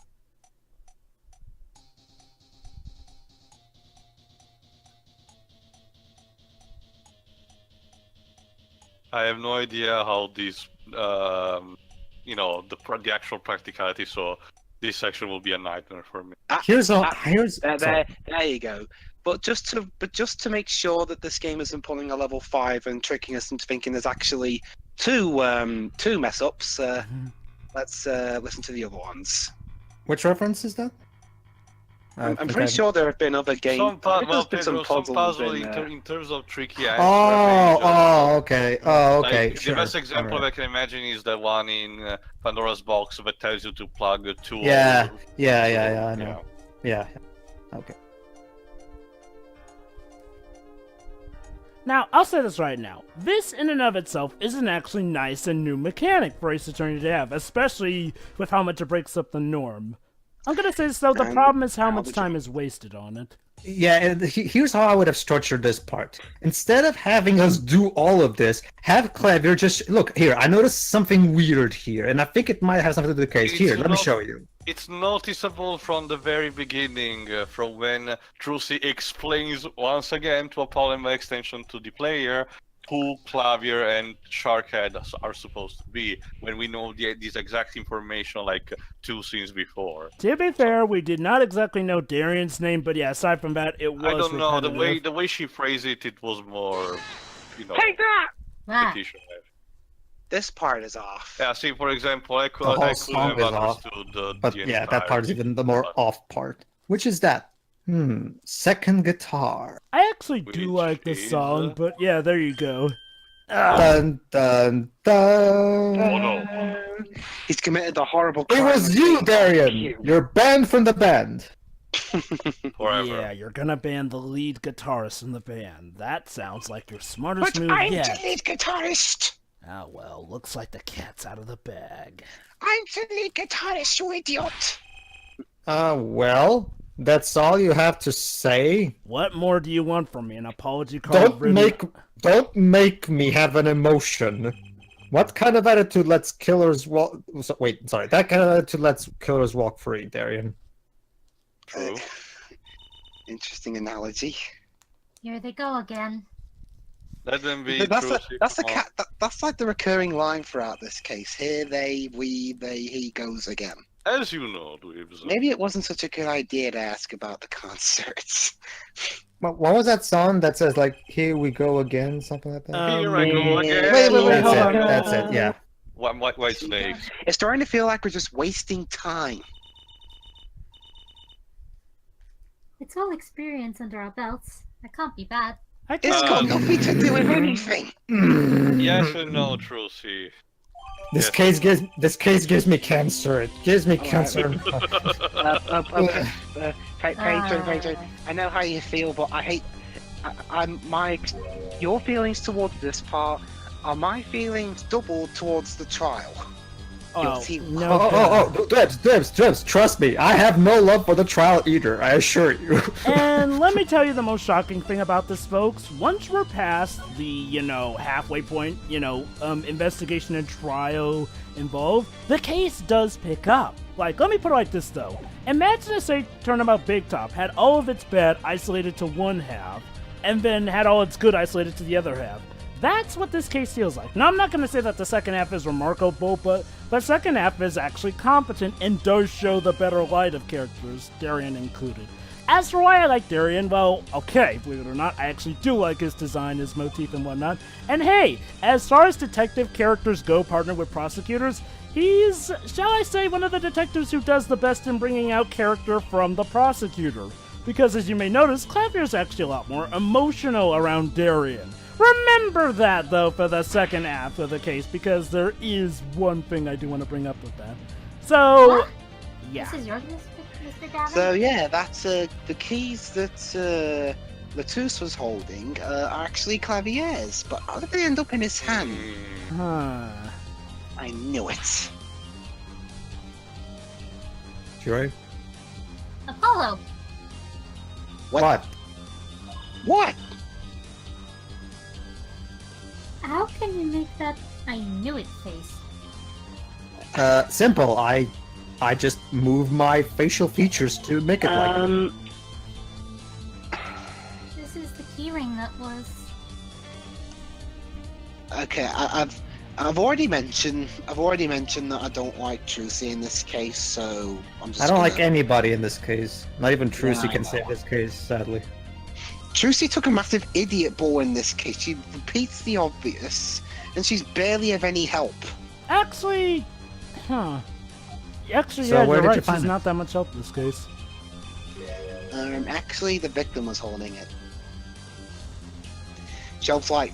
Speaker 4: I have no idea how these, the actual practicality. So this section will be a nightmare for me.
Speaker 1: There you go. But just to make sure that this game isn't pulling a level 5 and tricking us into thinking there's actually two mess ups, let's listen to the other ones.
Speaker 2: Which reference is that?
Speaker 1: I'm pretty sure there have been other games.
Speaker 4: Well,
Speaker 1: been
Speaker 4: Pedro, some puzzle in terms of tricky answers.
Speaker 2: Okay. Oh, okay.
Speaker 4: Like,
Speaker 2: Sure.
Speaker 4: the best example
Speaker 2: Alright.
Speaker 4: I can imagine is the one in Pandora's Box that tells you to plug a tool.
Speaker 2: Yeah, I know. Yeah. Okay.
Speaker 3: Now, I'll say this right now. This in and of itself is an actually nice and new mechanic for Ace Attorney to have, especially with how much it breaks up the norm. I'm gonna say this though, the problem is how much time is wasted on it.
Speaker 2: Yeah, and here's how I would have structured this part. Instead of having us do all of this, have Klavier just look here. I noticed something weird here, and I think it might have something to do with the case. Here, let me show you.
Speaker 4: It's noticeable from the very beginning, from when Trucy explains once again to Apollo and by extension to the player who Klavier and Sharkhead are supposed to be, when we know this exact information like 2 scenes before.
Speaker 3: To be fair, we did not exactly know Darian's name, but yeah, aside from that, it was
Speaker 4: I don't know,
Speaker 3: repetitive.
Speaker 4: the way she phrased it, it was more,
Speaker 1: Take that!
Speaker 4: repetition.
Speaker 1: This part is off.
Speaker 4: Yeah, see, for example, I could
Speaker 2: The whole
Speaker 4: have
Speaker 2: song is off,
Speaker 4: understood
Speaker 2: But
Speaker 4: the
Speaker 2: yeah, that part is
Speaker 4: entirety,
Speaker 2: even the more
Speaker 4: but-
Speaker 2: off part. Which is that? Second guitar.
Speaker 3: I actually do
Speaker 4: Which
Speaker 3: like this
Speaker 4: is,
Speaker 3: song, but yeah, there you go.
Speaker 2: Dun dun dun.
Speaker 4: Oh no.
Speaker 1: He's committed the horrible
Speaker 2: It
Speaker 1: crime.
Speaker 2: was
Speaker 1: of
Speaker 2: you,
Speaker 1: being
Speaker 2: Darian.
Speaker 1: you.
Speaker 2: You're banned from the band.
Speaker 4: Forever.
Speaker 3: Yeah, you're gonna ban the lead guitarist in the band. That sounds like your smartest
Speaker 1: But
Speaker 3: move
Speaker 1: I'm
Speaker 3: yet.
Speaker 1: the lead guitarist.
Speaker 3: Ah, well, looks like the cat's out of the bag.
Speaker 1: I'm the lead guitarist, you idiot.
Speaker 2: Well, that's all you have to say.
Speaker 3: What more do you want from me? An apology card?
Speaker 2: Don't make me have an emotion. What kind of attitude lets killers walk? That kind of attitude lets killers walk free, Darian.
Speaker 4: True.
Speaker 1: Interesting analogy.
Speaker 5: Here they go again.
Speaker 4: Let them be
Speaker 1: That's
Speaker 4: Trucy, come on.
Speaker 1: that's like the recurring line throughout this case. Here they, we, they, he goes again.
Speaker 4: As you know, Dwibs.
Speaker 1: Maybe it wasn't such a good idea to ask about the concerts.
Speaker 2: What was that song that says like "Here we go again"? Something like that.
Speaker 4: Here I go again.
Speaker 1: Wait,
Speaker 2: that's
Speaker 1: hold
Speaker 2: it.
Speaker 1: on.
Speaker 2: That's it. Yeah.
Speaker 4: White snakes.
Speaker 1: It's starting to feel like we're just wasting time.
Speaker 5: It's all experience under our belts. That can't be bad.
Speaker 3: I
Speaker 1: It's
Speaker 3: can
Speaker 1: got nothing to do with anything.
Speaker 4: Yes and no, Trucy.
Speaker 2: This
Speaker 4: Yes.
Speaker 2: case gives me cancer. It gives me cancer.
Speaker 1: Patron, I know how you feel, but I hate. Your feelings towards this part are my feelings doubled towards the trial.
Speaker 3: Oh,
Speaker 1: see-
Speaker 3: no.
Speaker 2: Dwibs, trust me. I have no love for the trial either. I assure you.
Speaker 3: And let me tell you the most shocking thing about this, folks. Once we're past the, halfway point, investigation and trial involved, the case does pick up. Like, let me put it like this, though. Imagine if, say, Turnabout Big Top had all of its bad isolated to one half, and then had all its good isolated to the other half. That's what this case feels like. Now, I'm not going to say that the second half is remarkable, but the second half is actually competent and does show the better light of characters, Darian included. As for why I like Darian, well, okay, believe it or not, I actually do like his design, his motif, and whatnot. And hey, as far as detective characters go partnered with prosecutors, he's, shall I say, one of the detectives who does the best in bringing out character from the prosecutor. Because as you may notice, Klavier is actually a lot more emotional around Darian. Remember that, though, for the second half of the case, because there is one thing I do want to bring up with that. So,
Speaker 5: What?
Speaker 3: yeah.
Speaker 5: This is yours, Mr. Gavin?
Speaker 1: So yeah, that's the keys that Latus was holding are actually Clavier's, but how did they end up in his hand?
Speaker 3: Huh.
Speaker 1: I knew it.
Speaker 2: Joy?
Speaker 5: Apollo!
Speaker 2: What?
Speaker 1: What?
Speaker 5: How can you make that I knew it face?
Speaker 2: Simple. I just move my facial features to make it like it.
Speaker 5: This is the keyring that was...
Speaker 1: Okay, I've already mentioned that I don't like Trucy in this case, so I'm just.
Speaker 2: I don't
Speaker 1: gonna...
Speaker 2: like anybody in this case. Not even Trucy
Speaker 1: Yeah, I
Speaker 2: can
Speaker 1: know.
Speaker 2: save this case, sadly.
Speaker 1: Trucy took a massive idiot ball in this case. She repeats the obvious, and she's barely of any help.
Speaker 3: Actually, Actually,
Speaker 2: So
Speaker 3: yeah,
Speaker 2: where
Speaker 3: you're
Speaker 2: did
Speaker 3: right.
Speaker 2: you find
Speaker 3: She's
Speaker 2: it?
Speaker 3: not that much help in this case.
Speaker 1: Actually, the victim was holding it. Job's like,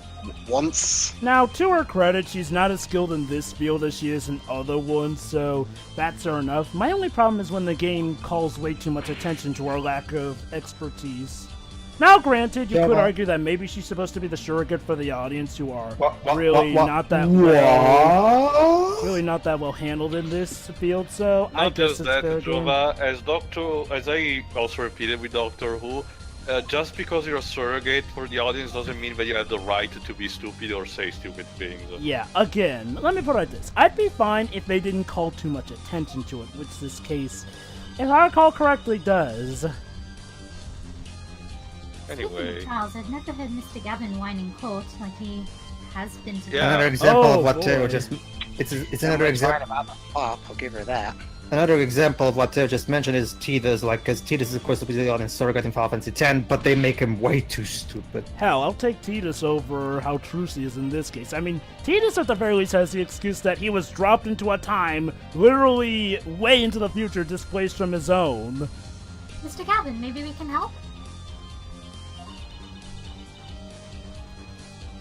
Speaker 1: once.
Speaker 3: Now, to her credit, she's not as skilled in this field as she is in other ones, so that's fair enough. My only problem is when the game calls way too much attention to our lack of expertise. Now, granted, you could argue that maybe she's supposed to be the surrogate for the audience who are really not that well handled in this field. So I guess it's fair game.
Speaker 4: As I also repeated with Doctor Who, just because you're a surrogate for the audience doesn't mean that you have the right to be stupid or say stupid things.
Speaker 3: Yeah, again, let me put it like this: I'd be fine if they didn't call too much attention to it, which this case, if I recall correctly, does.
Speaker 4: Anyway,
Speaker 5: Charles, I've never heard Mr. Gavin whine in court like he has been today.
Speaker 4: Yeah.
Speaker 2: Another example of what
Speaker 3: boy.
Speaker 2: Teo just. It's another example.
Speaker 1: About the flop, I'll give her that.
Speaker 2: Another example of what Teo just mentioned is Tidus, like, because Tidus is of course supposed to be the audience surrogate in Final Fantasy X, but they make him way too stupid.
Speaker 3: Hell, I'll take Tidus over how Trucy is in this case. I mean, Tidus at the very least has the excuse that he was dropped into a time literally way into the future, displaced from his own.
Speaker 5: Mr. Gavin, maybe we can help?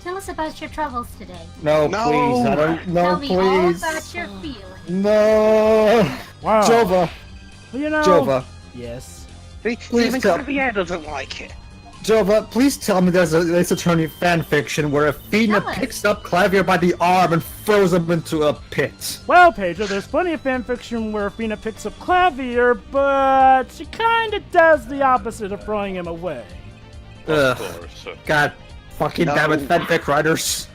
Speaker 5: Tell us about your troubles today.
Speaker 2: No,
Speaker 1: No!
Speaker 2: please, I don't. No,
Speaker 5: Tell me all
Speaker 2: please.
Speaker 5: about your feelings.
Speaker 2: No.
Speaker 3: Wow.
Speaker 2: Jova.
Speaker 3: Well, you know.
Speaker 2: Jova.
Speaker 3: Yes.
Speaker 2: Please
Speaker 1: Even
Speaker 2: tell-
Speaker 1: Klavier doesn't like it.
Speaker 2: Jova, please tell me there's a Ace Attorney fanfiction where Athena
Speaker 5: Tell us.
Speaker 2: picks up Klavier by the arm and throws him into a pit.
Speaker 3: Well, Pedro, there's plenty of fanfiction where Athena picks up Klavier, but she kinda does the opposite of throwing him away.
Speaker 4: of
Speaker 2: Ugh.
Speaker 4: course.
Speaker 2: God fucking damn it,
Speaker 1: No.
Speaker 2: fanfic writers.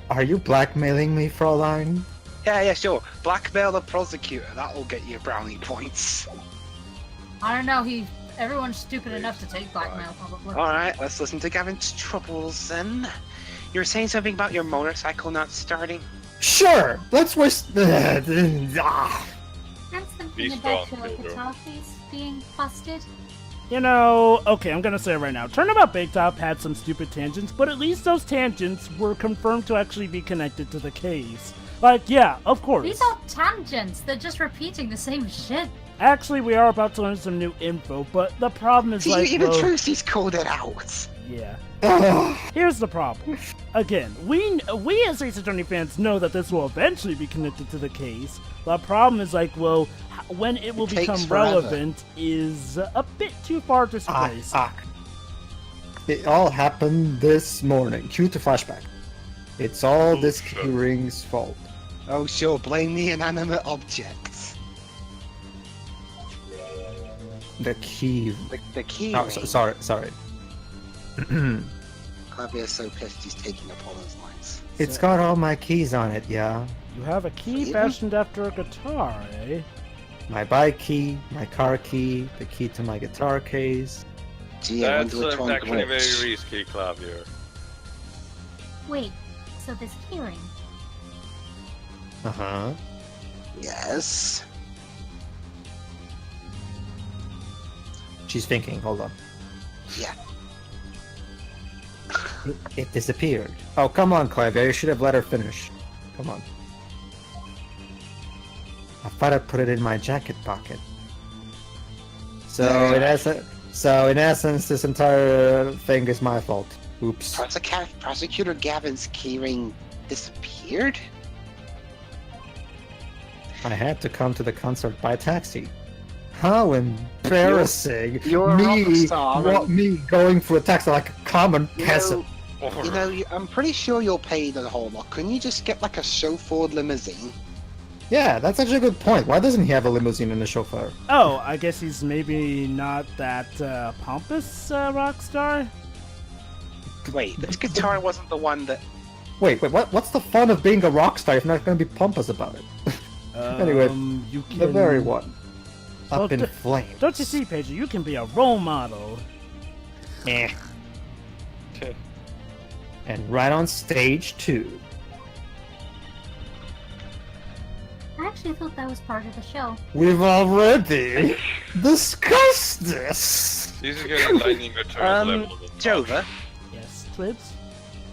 Speaker 2: Are you blackmailing me, Fraulein?
Speaker 1: Yeah, sure. Blackmail the prosecutor. That'll get you brownie points.
Speaker 5: I don't know, everyone's stupid enough to take blackmail, probably.
Speaker 1: Alright, let's listen to Gavin's troubles then. You were saying something about your motorcycle not starting?
Speaker 2: Sure. Let's waste.
Speaker 5: And something
Speaker 4: Be
Speaker 5: about
Speaker 4: strong,
Speaker 5: your
Speaker 4: Pedro.
Speaker 5: guitar case being busted.
Speaker 3: You know, okay, I'm gonna say it right now. Turnabout Big Top had some stupid tangents, but at least those tangents were confirmed to actually be connected to the case. Like, yeah, of course.
Speaker 5: These aren't tangents, they're just repeating the same shit.
Speaker 3: Actually, we are about to learn some new info, but the problem is
Speaker 1: See,
Speaker 3: like,
Speaker 1: even
Speaker 3: well,
Speaker 1: Trucy's called it out.
Speaker 3: yeah.
Speaker 2: Ugh.
Speaker 3: Here's the problem. Again, we as Ace Attorney fans know that this will eventually be connected to the case. The problem is like, well, when it will
Speaker 1: It takes
Speaker 3: become
Speaker 1: forever.
Speaker 3: relevant is a bit too far to trace.
Speaker 2: It all happened this morning. Cue to flashback. It's all
Speaker 4: Oh,
Speaker 2: this
Speaker 4: shit.
Speaker 2: keyring's fault.
Speaker 1: Oh, sure, blame the inanimate objects.
Speaker 2: The key.
Speaker 1: The key.
Speaker 2: Oh, sorry.
Speaker 1: Klavier's so pissed he's taking up all those lines.
Speaker 2: It's got all my keys on it, yeah.
Speaker 3: You have a key
Speaker 1: Really?
Speaker 3: fashioned after a guitar, eh?
Speaker 2: My bike key, my car key, the key to my guitar case.
Speaker 1: Gee, I
Speaker 4: That's
Speaker 1: wonder which one
Speaker 4: actually very
Speaker 1: glitched.
Speaker 4: risky, Klavier.
Speaker 5: Wait, so this keyring.
Speaker 2: Uh-huh.
Speaker 1: Yes.
Speaker 2: She's thinking, hold on.
Speaker 1: Yeah.
Speaker 2: It disappeared. Oh, come on, Klavier, you should have let her finish. Come on. I thought I put it in my jacket pocket. So in essence, this entire thing is my fault. Oops.
Speaker 1: Prosecutor Gavin's keyring disappeared?
Speaker 2: I had to come to the concert by taxi. How embarrassing!
Speaker 1: You're a rock star.
Speaker 2: Me going for a taxi like a common peasant.
Speaker 1: I'm pretty sure you're paid a whole lot. Couldn't you just get like a chauffeured limousine?
Speaker 2: Yeah, that's actually a good point. Why doesn't he have a limousine and a chauffeur?
Speaker 3: Oh, I guess he's maybe not that pompous rock star?
Speaker 1: Wait, this guitar wasn't the one that...
Speaker 2: Wait, what's the fun of being a rock star if you're not going to be pompous about it? Anyway,
Speaker 3: you can...
Speaker 2: The very one.
Speaker 3: Well,
Speaker 2: Up in flames.
Speaker 3: Don't you see, Pedro? You can be a role model.
Speaker 2: Eh. And right on stage 2.
Speaker 5: I actually thought that was part of the show.
Speaker 2: We've already discussed this.
Speaker 4: This is getting lightning returns level of the
Speaker 1: Jova,
Speaker 3: Yes, Dwibs?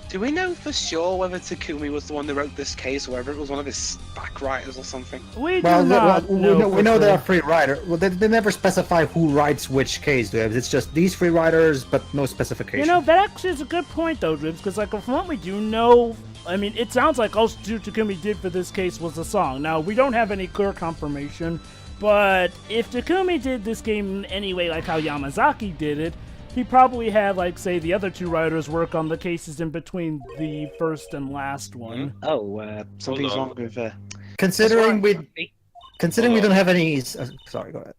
Speaker 1: Do we know for sure whether Takumi was the one that wrote this case, or whether it was one of his back writers or something?
Speaker 3: We do
Speaker 2: Well,
Speaker 3: not know.
Speaker 2: we know
Speaker 3: for
Speaker 2: there
Speaker 3: sure.
Speaker 2: are 3 writers. Well, they never specify who writes which case, Dwibs. It's just these 3 writers, but no specification.
Speaker 3: You know, that actually is a good point, though, Dwibs, because, like, from what we do know, I mean, it sounds like all Stu Takumi did for this case was a song. Now, we don't have any clear confirmation, but if Takumi did this game anyway, like how Yamazaki did it, he probably had, like, say, the other 2 writers work on the cases in between the first and last one.
Speaker 1: Oh, something's
Speaker 4: Hold on.
Speaker 1: wrong with...
Speaker 2: considering we
Speaker 4: Hold
Speaker 2: don't
Speaker 4: on.
Speaker 2: have any. Sorry, go ahead.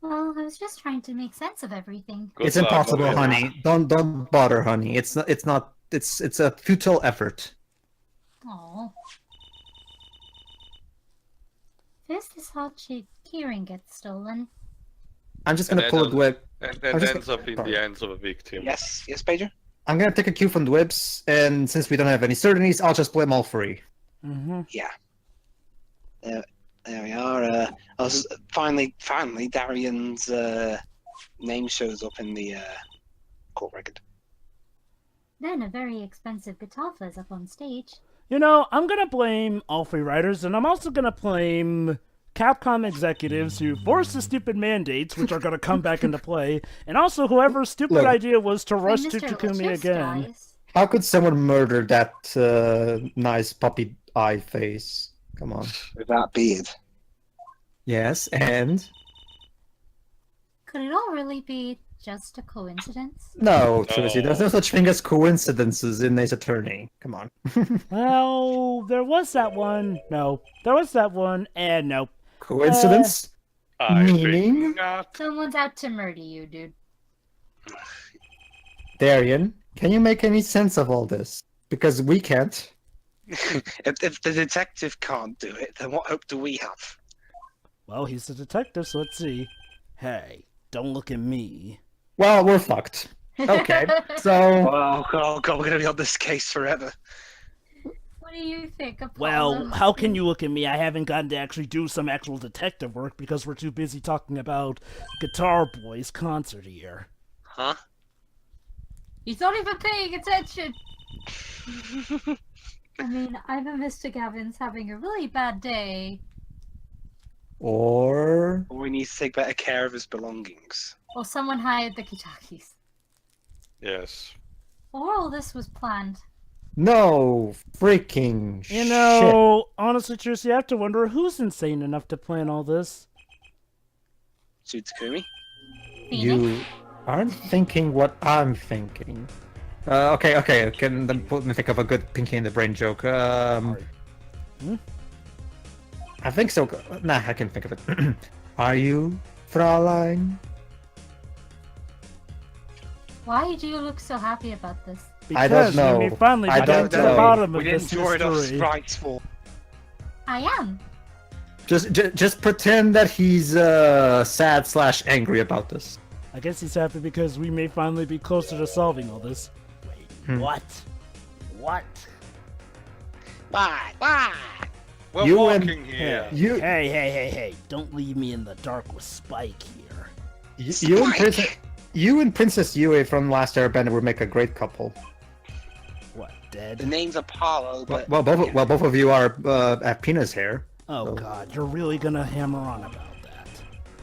Speaker 5: Well, I was just trying to make sense of everything.
Speaker 4: Good
Speaker 2: It's
Speaker 4: luck,
Speaker 2: impossible,
Speaker 4: okay.
Speaker 2: honey. Don't bother, honey. It's not. It's a futile effort.
Speaker 5: Oh. First this hot chick keyring gets stolen.
Speaker 2: I'm just
Speaker 4: And
Speaker 2: gonna
Speaker 4: then
Speaker 2: pull a Dwib.
Speaker 4: And
Speaker 2: I'm just
Speaker 4: ends up in
Speaker 2: sorry.
Speaker 4: the hands of a victim.
Speaker 1: Yes, Pager?
Speaker 2: I'm gonna take a cue from Dwibs, and since we don't have any certainties, I'll just blame all 3.
Speaker 3: Mm-hmm.
Speaker 1: Yeah. There we are. I was finally, Darian's name shows up in the court record.
Speaker 5: Then a very expensive guitar flares up on stage.
Speaker 3: You know, I'm gonna blame all 3 writers, and I'm also gonna blame Capcom executives who forced the stupid mandates, which are gonna come back into play, and also whoever's stupid
Speaker 2: Look.
Speaker 3: idea was to
Speaker 5: When
Speaker 3: rush to
Speaker 5: Mr.
Speaker 3: Takumi
Speaker 5: Lachis
Speaker 3: again.
Speaker 5: dies,
Speaker 2: How could someone murder that nice puppy eye face? Come on.
Speaker 1: With that beard.
Speaker 2: Yes, and
Speaker 5: could it all really be just a coincidence?
Speaker 2: no, Tracy.
Speaker 4: Oh.
Speaker 2: There's no such thing as coincidences in Ace Attorney. Come on.
Speaker 3: Well, there was that one. No. There was that one, and no.
Speaker 2: Coincidence?
Speaker 4: I
Speaker 2: Meaning?
Speaker 4: think not.
Speaker 5: Someone's out to murder you, dude.
Speaker 2: Darian, can you make any sense of all this? Because we can't.
Speaker 1: If the detective can't do it, then what hope do we have?
Speaker 3: Well, he's a detective, so let's see. Hey, don't look at me.
Speaker 2: Well, we're fucked. Okay, so
Speaker 1: Oh god, we're gonna be on this case forever.
Speaker 5: What do you think, Apollo?
Speaker 3: Well, how can you look at me? I haven't gotten to actually do some actual detective work because we're too busy talking about Guitar Boy's concert here.
Speaker 1: Huh?
Speaker 5: He's not even paying attention! I mean, either Mr. Gavin's having a really bad day,
Speaker 2: or
Speaker 1: We need to take better care of his belongings.
Speaker 5: or someone hired the Kitakis.
Speaker 4: Yes.
Speaker 5: Or all this was planned.
Speaker 2: no freaking
Speaker 3: You know, honestly, Truce, you have to wonder who's insane enough to plan all this.
Speaker 1: Sue Takumi?
Speaker 2: shit. You aren't thinking what I'm thinking. Okay. Can then put me think of a good Pinky in the Brain joke.
Speaker 3: Hmm?
Speaker 2: I think so. Nah, I can think of it. Are you, Fraulein?
Speaker 5: Why do you look so happy about this?
Speaker 2: I don't
Speaker 3: Because
Speaker 2: know.
Speaker 3: we may finally
Speaker 2: I
Speaker 3: be
Speaker 2: don't
Speaker 3: getting to the
Speaker 2: know.
Speaker 3: bottom of
Speaker 1: We didn't
Speaker 3: this
Speaker 1: draw it off
Speaker 3: mystery.
Speaker 1: sprites for.
Speaker 5: I am.
Speaker 2: Just pretend that he's sad/angry about this.
Speaker 3: I guess he's happy because we may finally be closer to solving all this. Wait, what? What?
Speaker 1: Why?
Speaker 4: We're
Speaker 2: You
Speaker 4: walking
Speaker 2: and-
Speaker 4: here.
Speaker 2: You,
Speaker 3: Hey, don't leave me in the dark with Spike here.
Speaker 2: you and Princess Yue from Last Airbender would make a great couple.
Speaker 3: What,
Speaker 1: The
Speaker 3: dead?
Speaker 1: name's Apollo, but
Speaker 2: Both of you are have penis hair.
Speaker 3: Oh god, you're really gonna hammer on about that.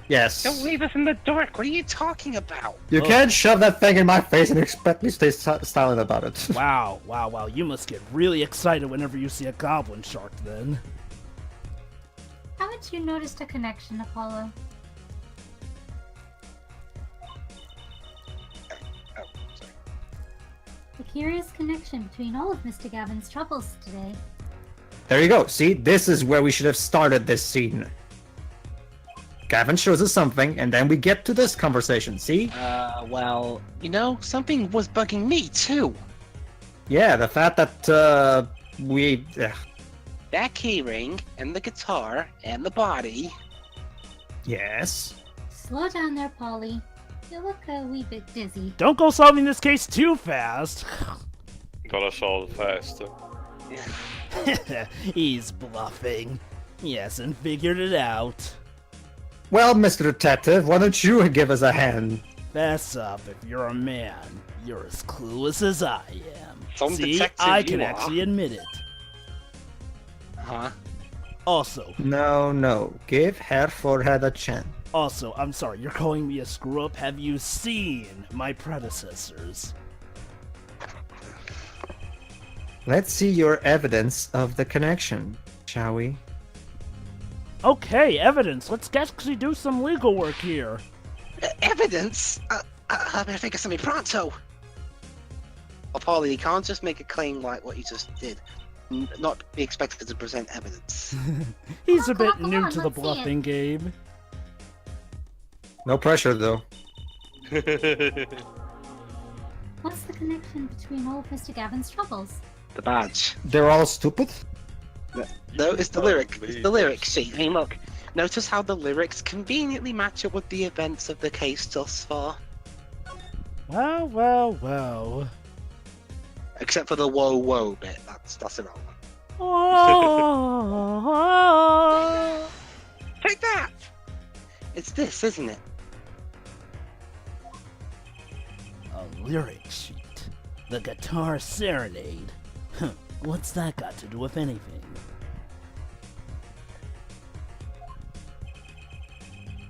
Speaker 2: Yes.
Speaker 1: don't leave us in the dark. What are you talking about?
Speaker 2: You can't shove that thing in my face and expect me to stay silent about it.
Speaker 3: Wow, you must get really excited whenever you see a goblin shark then.
Speaker 5: Haven't you noticed a connection, Apollo?
Speaker 1: Oh, sorry.
Speaker 5: A curious connection between all of Mr. Gavin's troubles today.
Speaker 2: There you go. See, this is where we should have started this scene. Gavin shows us something, and then we get to this conversation. See?
Speaker 1: Well, something was bugging me too.
Speaker 2: Yeah, the fact that we.
Speaker 1: That keyring, and the guitar, and the body.
Speaker 2: Yes.
Speaker 5: Slow down there, Polly. You look a wee bit dizzy.
Speaker 3: Don't go solving this case too fast.
Speaker 4: Gotta solve fast.
Speaker 3: He's bluffing. He hasn't figured it out.
Speaker 2: Well, Mr. Detective, why don't you give us a hand?
Speaker 3: Fess up if you're a man. You're as clueless as I am.
Speaker 1: Some
Speaker 3: See,
Speaker 1: detective
Speaker 3: I
Speaker 1: you
Speaker 3: can
Speaker 1: are.
Speaker 3: actually admit it.
Speaker 1: Huh?
Speaker 3: Also,
Speaker 2: No. Give her forehead a chance.
Speaker 3: I'm sorry, you're calling me a screw-up? Have you seen my predecessors?
Speaker 2: Let's see your evidence of the connection, shall we?
Speaker 3: Okay, evidence. Let's actually do some legal work here.
Speaker 1: Evidence? I better think of something pronto. Oh, Polly, you can't just make a claim like what you just did. Not be expected to present evidence.
Speaker 3: He's a
Speaker 5: Come
Speaker 3: bit
Speaker 5: on, come
Speaker 3: new
Speaker 5: on,
Speaker 3: to the
Speaker 5: let's see it.
Speaker 3: bluffing game.
Speaker 2: No pressure, though.
Speaker 5: What's the connection between all of Mr. Gavin's troubles?
Speaker 1: The badge.
Speaker 2: They're all stupid?
Speaker 1: No, it's the lyric. It's the
Speaker 4: Please.
Speaker 1: lyric sheet. I mean, look. Notice how the lyrics conveniently match up with the events of the case thus far.
Speaker 3: Well.
Speaker 1: Except for the whoa bit. That's irrelevant.
Speaker 3: Oh.
Speaker 1: Take that! It's this, isn't it?
Speaker 3: A lyric sheet. The guitar serenade. Huh, what's that got to do with anything?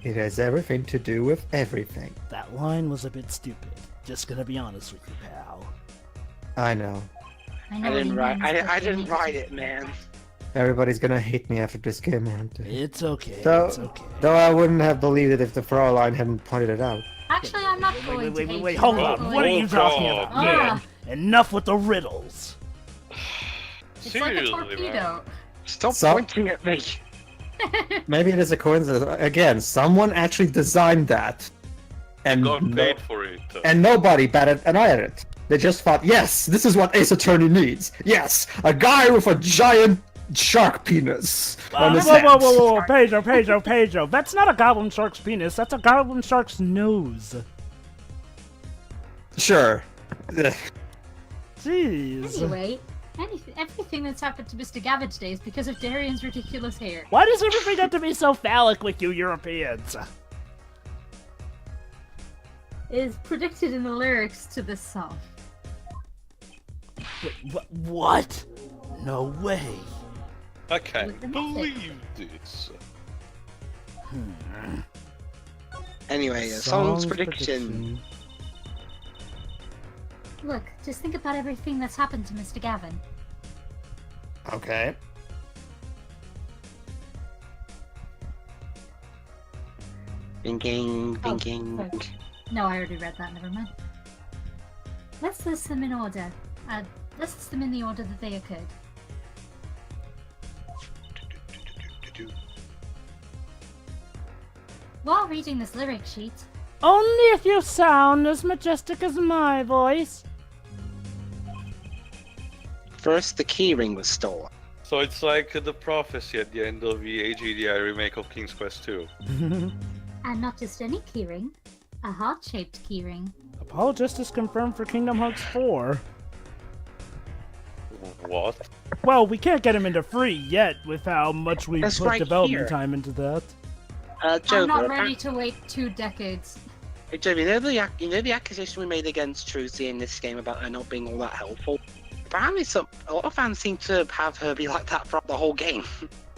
Speaker 2: It has everything to do with everything.
Speaker 3: That line was a bit stupid. Just gonna be honest with you, pal.
Speaker 2: I know.
Speaker 5: I know
Speaker 1: I
Speaker 5: what
Speaker 1: didn't
Speaker 5: he
Speaker 1: write.
Speaker 5: means, but
Speaker 1: I
Speaker 5: you
Speaker 1: didn't
Speaker 5: need
Speaker 1: write
Speaker 5: to-
Speaker 1: it, man.
Speaker 2: Everybody's gonna hate me after this game, aren't they?
Speaker 3: It's okay, it's okay.
Speaker 2: Though I wouldn't have believed it if the Fraulein hadn't pointed it out.
Speaker 5: Actually, I'm not going to hate
Speaker 3: Wait,
Speaker 5: you.
Speaker 3: hold
Speaker 5: I'm
Speaker 3: on.
Speaker 5: going
Speaker 3: What are
Speaker 5: to-
Speaker 3: you talking about?
Speaker 5: Ah.
Speaker 3: Man, enough with the riddles.
Speaker 5: It's like a
Speaker 4: Seriously,
Speaker 5: torpedo.
Speaker 4: man.
Speaker 1: Stop
Speaker 2: So-
Speaker 1: pointing at me.
Speaker 2: Maybe it is a coincidence. Again, someone actually designed that. And,
Speaker 4: Got
Speaker 2: no-
Speaker 4: paid for it.
Speaker 2: and nobody batted an eye at it. They just thought, yes, this is what Ace Attorney needs. Yes, a guy with a giant shark penis on his head.
Speaker 3: Whoa, Pedro. That's not a goblin shark's penis. That's a goblin shark's nose.
Speaker 2: Sure. Ugh.
Speaker 3: Jeez.
Speaker 5: Anyway, everything that's happened to Mr. Gavin today is because of Darian's ridiculous hair.
Speaker 3: Why does everything have to be so phallic with you Europeans?
Speaker 5: It is predicted in the lyrics to this song.
Speaker 3: Wait, what? No way.
Speaker 4: I can't
Speaker 5: Look at
Speaker 4: believe this.
Speaker 1: Anyway, a song's prediction.
Speaker 5: Look, just think about everything that's happened to Mr. Gavin.
Speaker 2: Okay.
Speaker 1: Thinking.
Speaker 5: sorry. No, I already read that, never mind. Let's list them in order. Let's list them in the order that they occurred. While reading this lyric sheet,
Speaker 3: Only if you sound as majestic as my voice.
Speaker 1: First, the keyring was stolen.
Speaker 4: So it's like the prophecy at the end of the AGDI remake of King's Quest 2.
Speaker 5: and not just any keyring, a heart-shaped keyring.
Speaker 3: Apologist is confirmed for Kingdom Hearts 4.
Speaker 4: What?
Speaker 3: Well, we can't get him into free yet with how much we
Speaker 1: That's
Speaker 3: put
Speaker 1: right
Speaker 3: development
Speaker 1: here.
Speaker 3: time into that.
Speaker 1: Joe,
Speaker 5: I'm not ready to wait 2 decades.
Speaker 1: Hey, Joe, you know the accusation we made against Trucy in this game about her not being all that helpful? Apparently, a lot of fans seem to have her be like that throughout the whole game.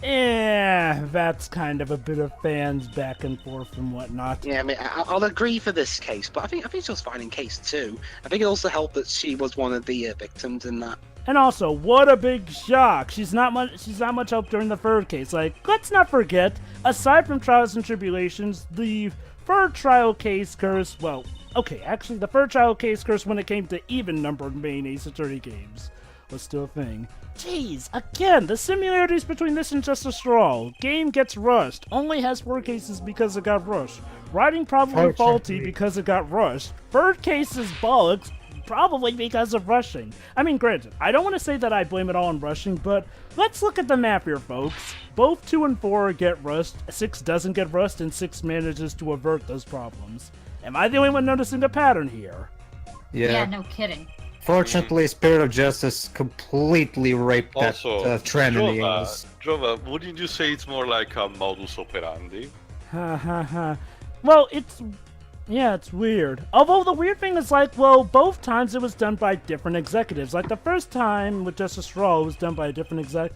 Speaker 3: Yeah, that's kind of a bit of fans back and forth and whatnot.
Speaker 1: Yeah, I mean, I'll agree for this case, but I think she was fine in case 2. I think it also helped that she was one of the victims in that.
Speaker 3: And also, what a big shock! She's not much help during the third case. Like, let's not forget, aside from trials and tribulations, the third trial case curse. Well, okay, actually, the third trial case curse when it came to even-numbered main Ace Attorney games was still a thing. Jeez, again, the similarities between this and Just a Straw. Game gets rushed. Only has 4 cases because it got rushed. Writing probably faulty because it got rushed. Third case is bollocks. Probably because of rushing. I mean, granted, I don't want to say that I blame it all on rushing, but let's look at the map here, folks. Both 2 and 4 get rushed, 6 doesn't get rushed, and 6 manages to avert those problems. Am I the only one noticing the pattern here?
Speaker 5: Yeah, no kidding.
Speaker 2: Fortunately, Spirit of Justice completely raped
Speaker 4: Also,
Speaker 2: that trend in the games.
Speaker 4: Jova, wouldn't you say it's more like a modus operandi?
Speaker 3: Ha ha ha. Well, it's Yeah, it's weird. Although the weird thing is, like, well, both times it was done by different executives. Like, the first time with Justice Raw, it was done by a different exec.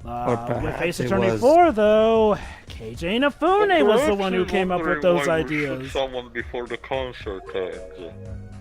Speaker 3: With Ace Attorney 4, though, KJ Inafune was the one who came up with those ideas.
Speaker 4: Someone before the concert ends.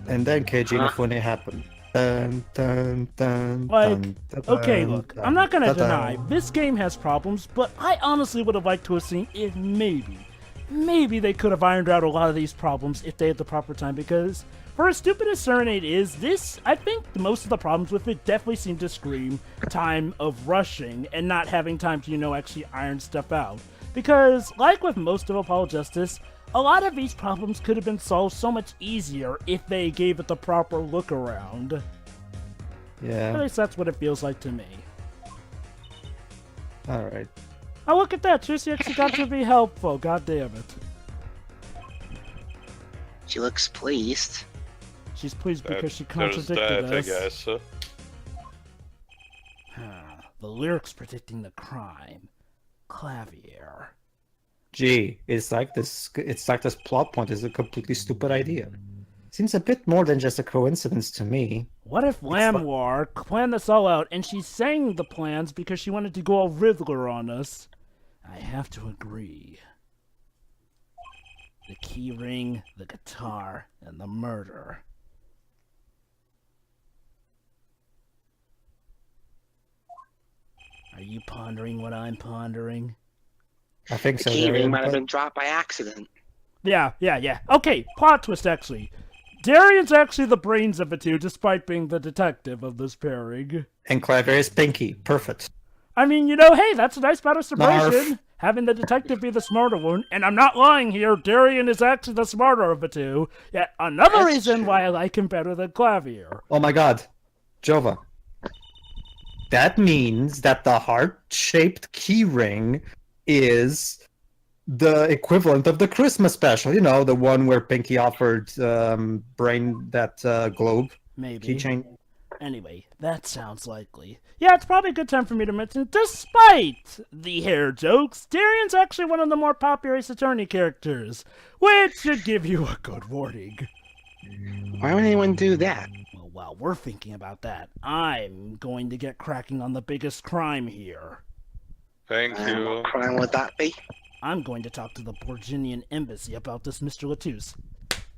Speaker 2: And then KJ Inafune happened. Dun, dun, dun,
Speaker 3: Like,
Speaker 2: dun, dun,
Speaker 3: okay,
Speaker 2: dun,
Speaker 3: look,
Speaker 2: dun,
Speaker 3: I'm not gonna
Speaker 2: dun, dun.
Speaker 3: deny, this game has problems, but I honestly would have liked to have seen if maybe they could have ironed out a lot of these problems if they had the proper time, because for as stupid as Serenade is, I think most of the problems with it definitely seem to scream time of rushing and not having time to, actually iron stuff out. Because, like with most of Apollo Justice, a lot of these problems could have been solved so much easier if they gave it the proper look around. At
Speaker 2: Yeah.
Speaker 3: least that's what it feels like to me.
Speaker 2: All right.
Speaker 3: Oh, look at that! Tracy actually got to be helpful, god damn it.
Speaker 1: She looks pleased.
Speaker 3: She's pleased because she
Speaker 4: There's
Speaker 3: contradicted
Speaker 4: that, I
Speaker 3: us.
Speaker 4: guess.
Speaker 3: The lyrics predicting the crime. Klavier.
Speaker 2: Gee, it's like this plot point is a completely stupid idea. Seems a bit more than just a coincidence to me.
Speaker 3: What if Lamwar planned this all out and she sang the plans because she wanted to go all Riddler on us? I have to agree. The key ring, the guitar, and the murder. Are you pondering what I'm pondering?
Speaker 2: I think
Speaker 1: The
Speaker 2: so.
Speaker 1: key ring
Speaker 2: Darian,
Speaker 1: might have
Speaker 2: but-
Speaker 1: been dropped by accident.
Speaker 3: Yeah. Okay, plot twist actually. Darian's actually the brains of the two, despite being the detective of this pairing.
Speaker 2: And Klavier is Pinky. Perfect.
Speaker 3: I mean, hey, that's a nice battle separation.
Speaker 2: Narf.
Speaker 3: Having the detective be the smarter one, and I'm not lying here, Darian is actually the smarter of the two. Yet another
Speaker 1: That's
Speaker 3: reason
Speaker 1: true.
Speaker 3: why I like him better than Klavier.
Speaker 2: Oh my god. Jova. That means that the heart-shaped keyring is the equivalent of the Christmas special. The one where Pinky offered Brain that globe
Speaker 3: Maybe.
Speaker 2: keychain.
Speaker 3: Anyway, that sounds likely. Yeah, it's probably a good time for me to mention, despite the hair jokes, Darian's actually one of the more popular Ace Attorney characters, which should give you a good warning.
Speaker 1: Why would anyone do that?
Speaker 3: Well, while we're thinking about that, I'm going to get cracking on the biggest crime here.
Speaker 4: Thank you.
Speaker 1: What crime would that be?
Speaker 3: I'm going to talk to the Borginian embassy about this Mr. Latouche.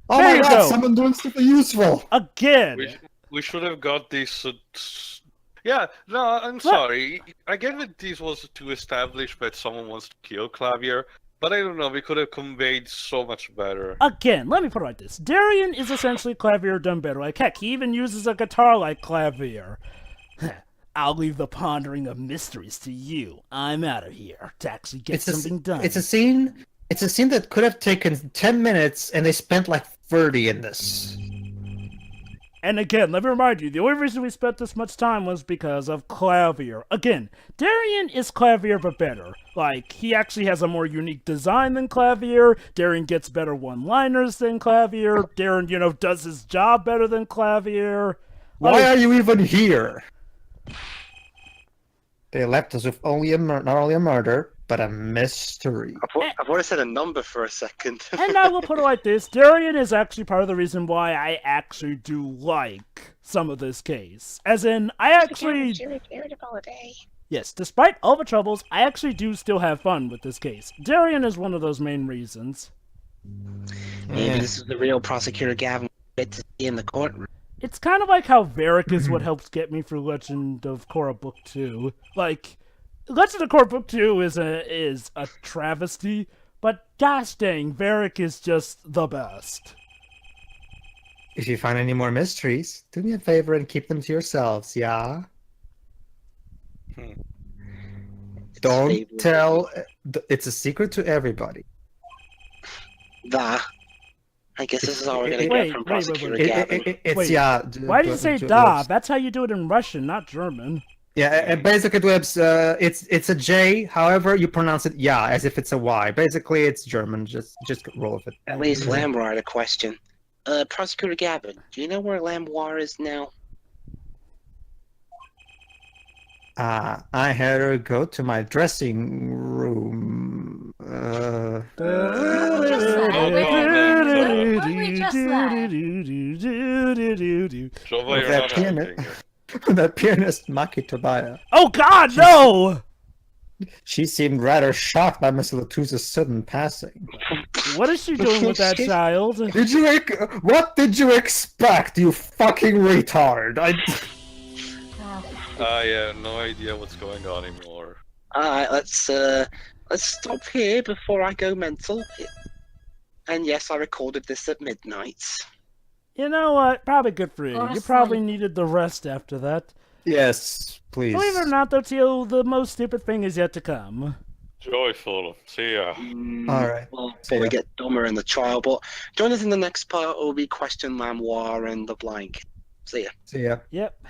Speaker 2: Oh
Speaker 3: There
Speaker 2: my
Speaker 3: you
Speaker 2: god,
Speaker 3: go.
Speaker 2: someone doing something useful!
Speaker 3: Again!
Speaker 4: We should have got this. Yeah, no, I'm sorry. I get that this was to establish that someone wants to kill Klavier, but I don't know. We could have conveyed so much better.
Speaker 3: Again, let me put it like this. Darian is essentially Klavier done better. Like, heck, he even uses a guitar like Klavier. I'll leave the pondering of mysteries to you. I'm out of here to actually get something done.
Speaker 2: It's a scene that could have taken 10 minutes, and they spent like 30 in this.
Speaker 3: And again, let me remind you, the only reason we spent this much time was because of Klavier. Again, Darian is Klavier but better. Like, he actually has a more unique design than Klavier. Darian gets better one-liners than Klavier. Darian, does his job better than Klavier.
Speaker 2: Why are you even here? They left us with not only a murder, but a mystery.
Speaker 1: I would have said a number for a second.
Speaker 3: And I will put it like this, Darian is actually part of the reason why I actually do like some of this case. As in, I actually... Yes, despite all the troubles, I actually do still have fun with this case. Darian is one of those main reasons.
Speaker 1: Maybe this is the real prosecutor Gavin we get to see in the courtroom.
Speaker 3: It's kind of like how Varric is what helps get me through Legend of Korra Book 2. Like, Legend of Korra Book 2 is a travesty, but gosh dang, Varric is just the best.
Speaker 2: If you find any more mysteries, do me a favor and keep them to yourselves, yeah? Don't tell... It's a secret to everybody.
Speaker 1: I guess this is all we're gonna
Speaker 3: Wait,
Speaker 1: get from
Speaker 3: wait,
Speaker 1: Prosecutor
Speaker 3: wait.
Speaker 1: Gavin.
Speaker 2: It's,
Speaker 3: Wait,
Speaker 2: yeah...
Speaker 3: Why did you say da? That's how you do it in Russian, not German.
Speaker 2: Yeah, and basically, Dwibs, it's a J, however you pronounce it, yeah, as if it's a Y. Basically, it's German, just roll with it.
Speaker 1: At least Lamwar had a question. Prosecutor Gavin, do you know where Lamwar is now?
Speaker 2: I had her go to my dressing room.
Speaker 5: we just left?
Speaker 4: Jova,
Speaker 2: With
Speaker 4: you're
Speaker 2: that
Speaker 4: not
Speaker 2: pianist-
Speaker 4: helping.
Speaker 2: The pianist Maki Tobaya.
Speaker 3: Oh God, no!
Speaker 2: She seemed rather shocked by Miss Latusa's sudden passing.
Speaker 3: What is she doing with that child?
Speaker 2: What did you expect, you fucking retard?
Speaker 4: I have no idea what's going on anymore.
Speaker 1: Alright, let's stop here before I go mental. And yes, I recorded this at midnight.
Speaker 3: You know what? Probably good for you. You
Speaker 5: Honestly.
Speaker 3: probably needed the rest after that.
Speaker 2: Yes, please.
Speaker 3: Believe it or not, though, Teal, the most stupid thing is yet to come.
Speaker 4: Joyful. See ya.
Speaker 2: Alright.
Speaker 1: Well,
Speaker 2: See
Speaker 1: before we
Speaker 2: ya.
Speaker 1: get dumber in the trial, but join us in the next part. Will be question Lamoire and the blank. See ya.
Speaker 2: See ya.
Speaker 3: Yep.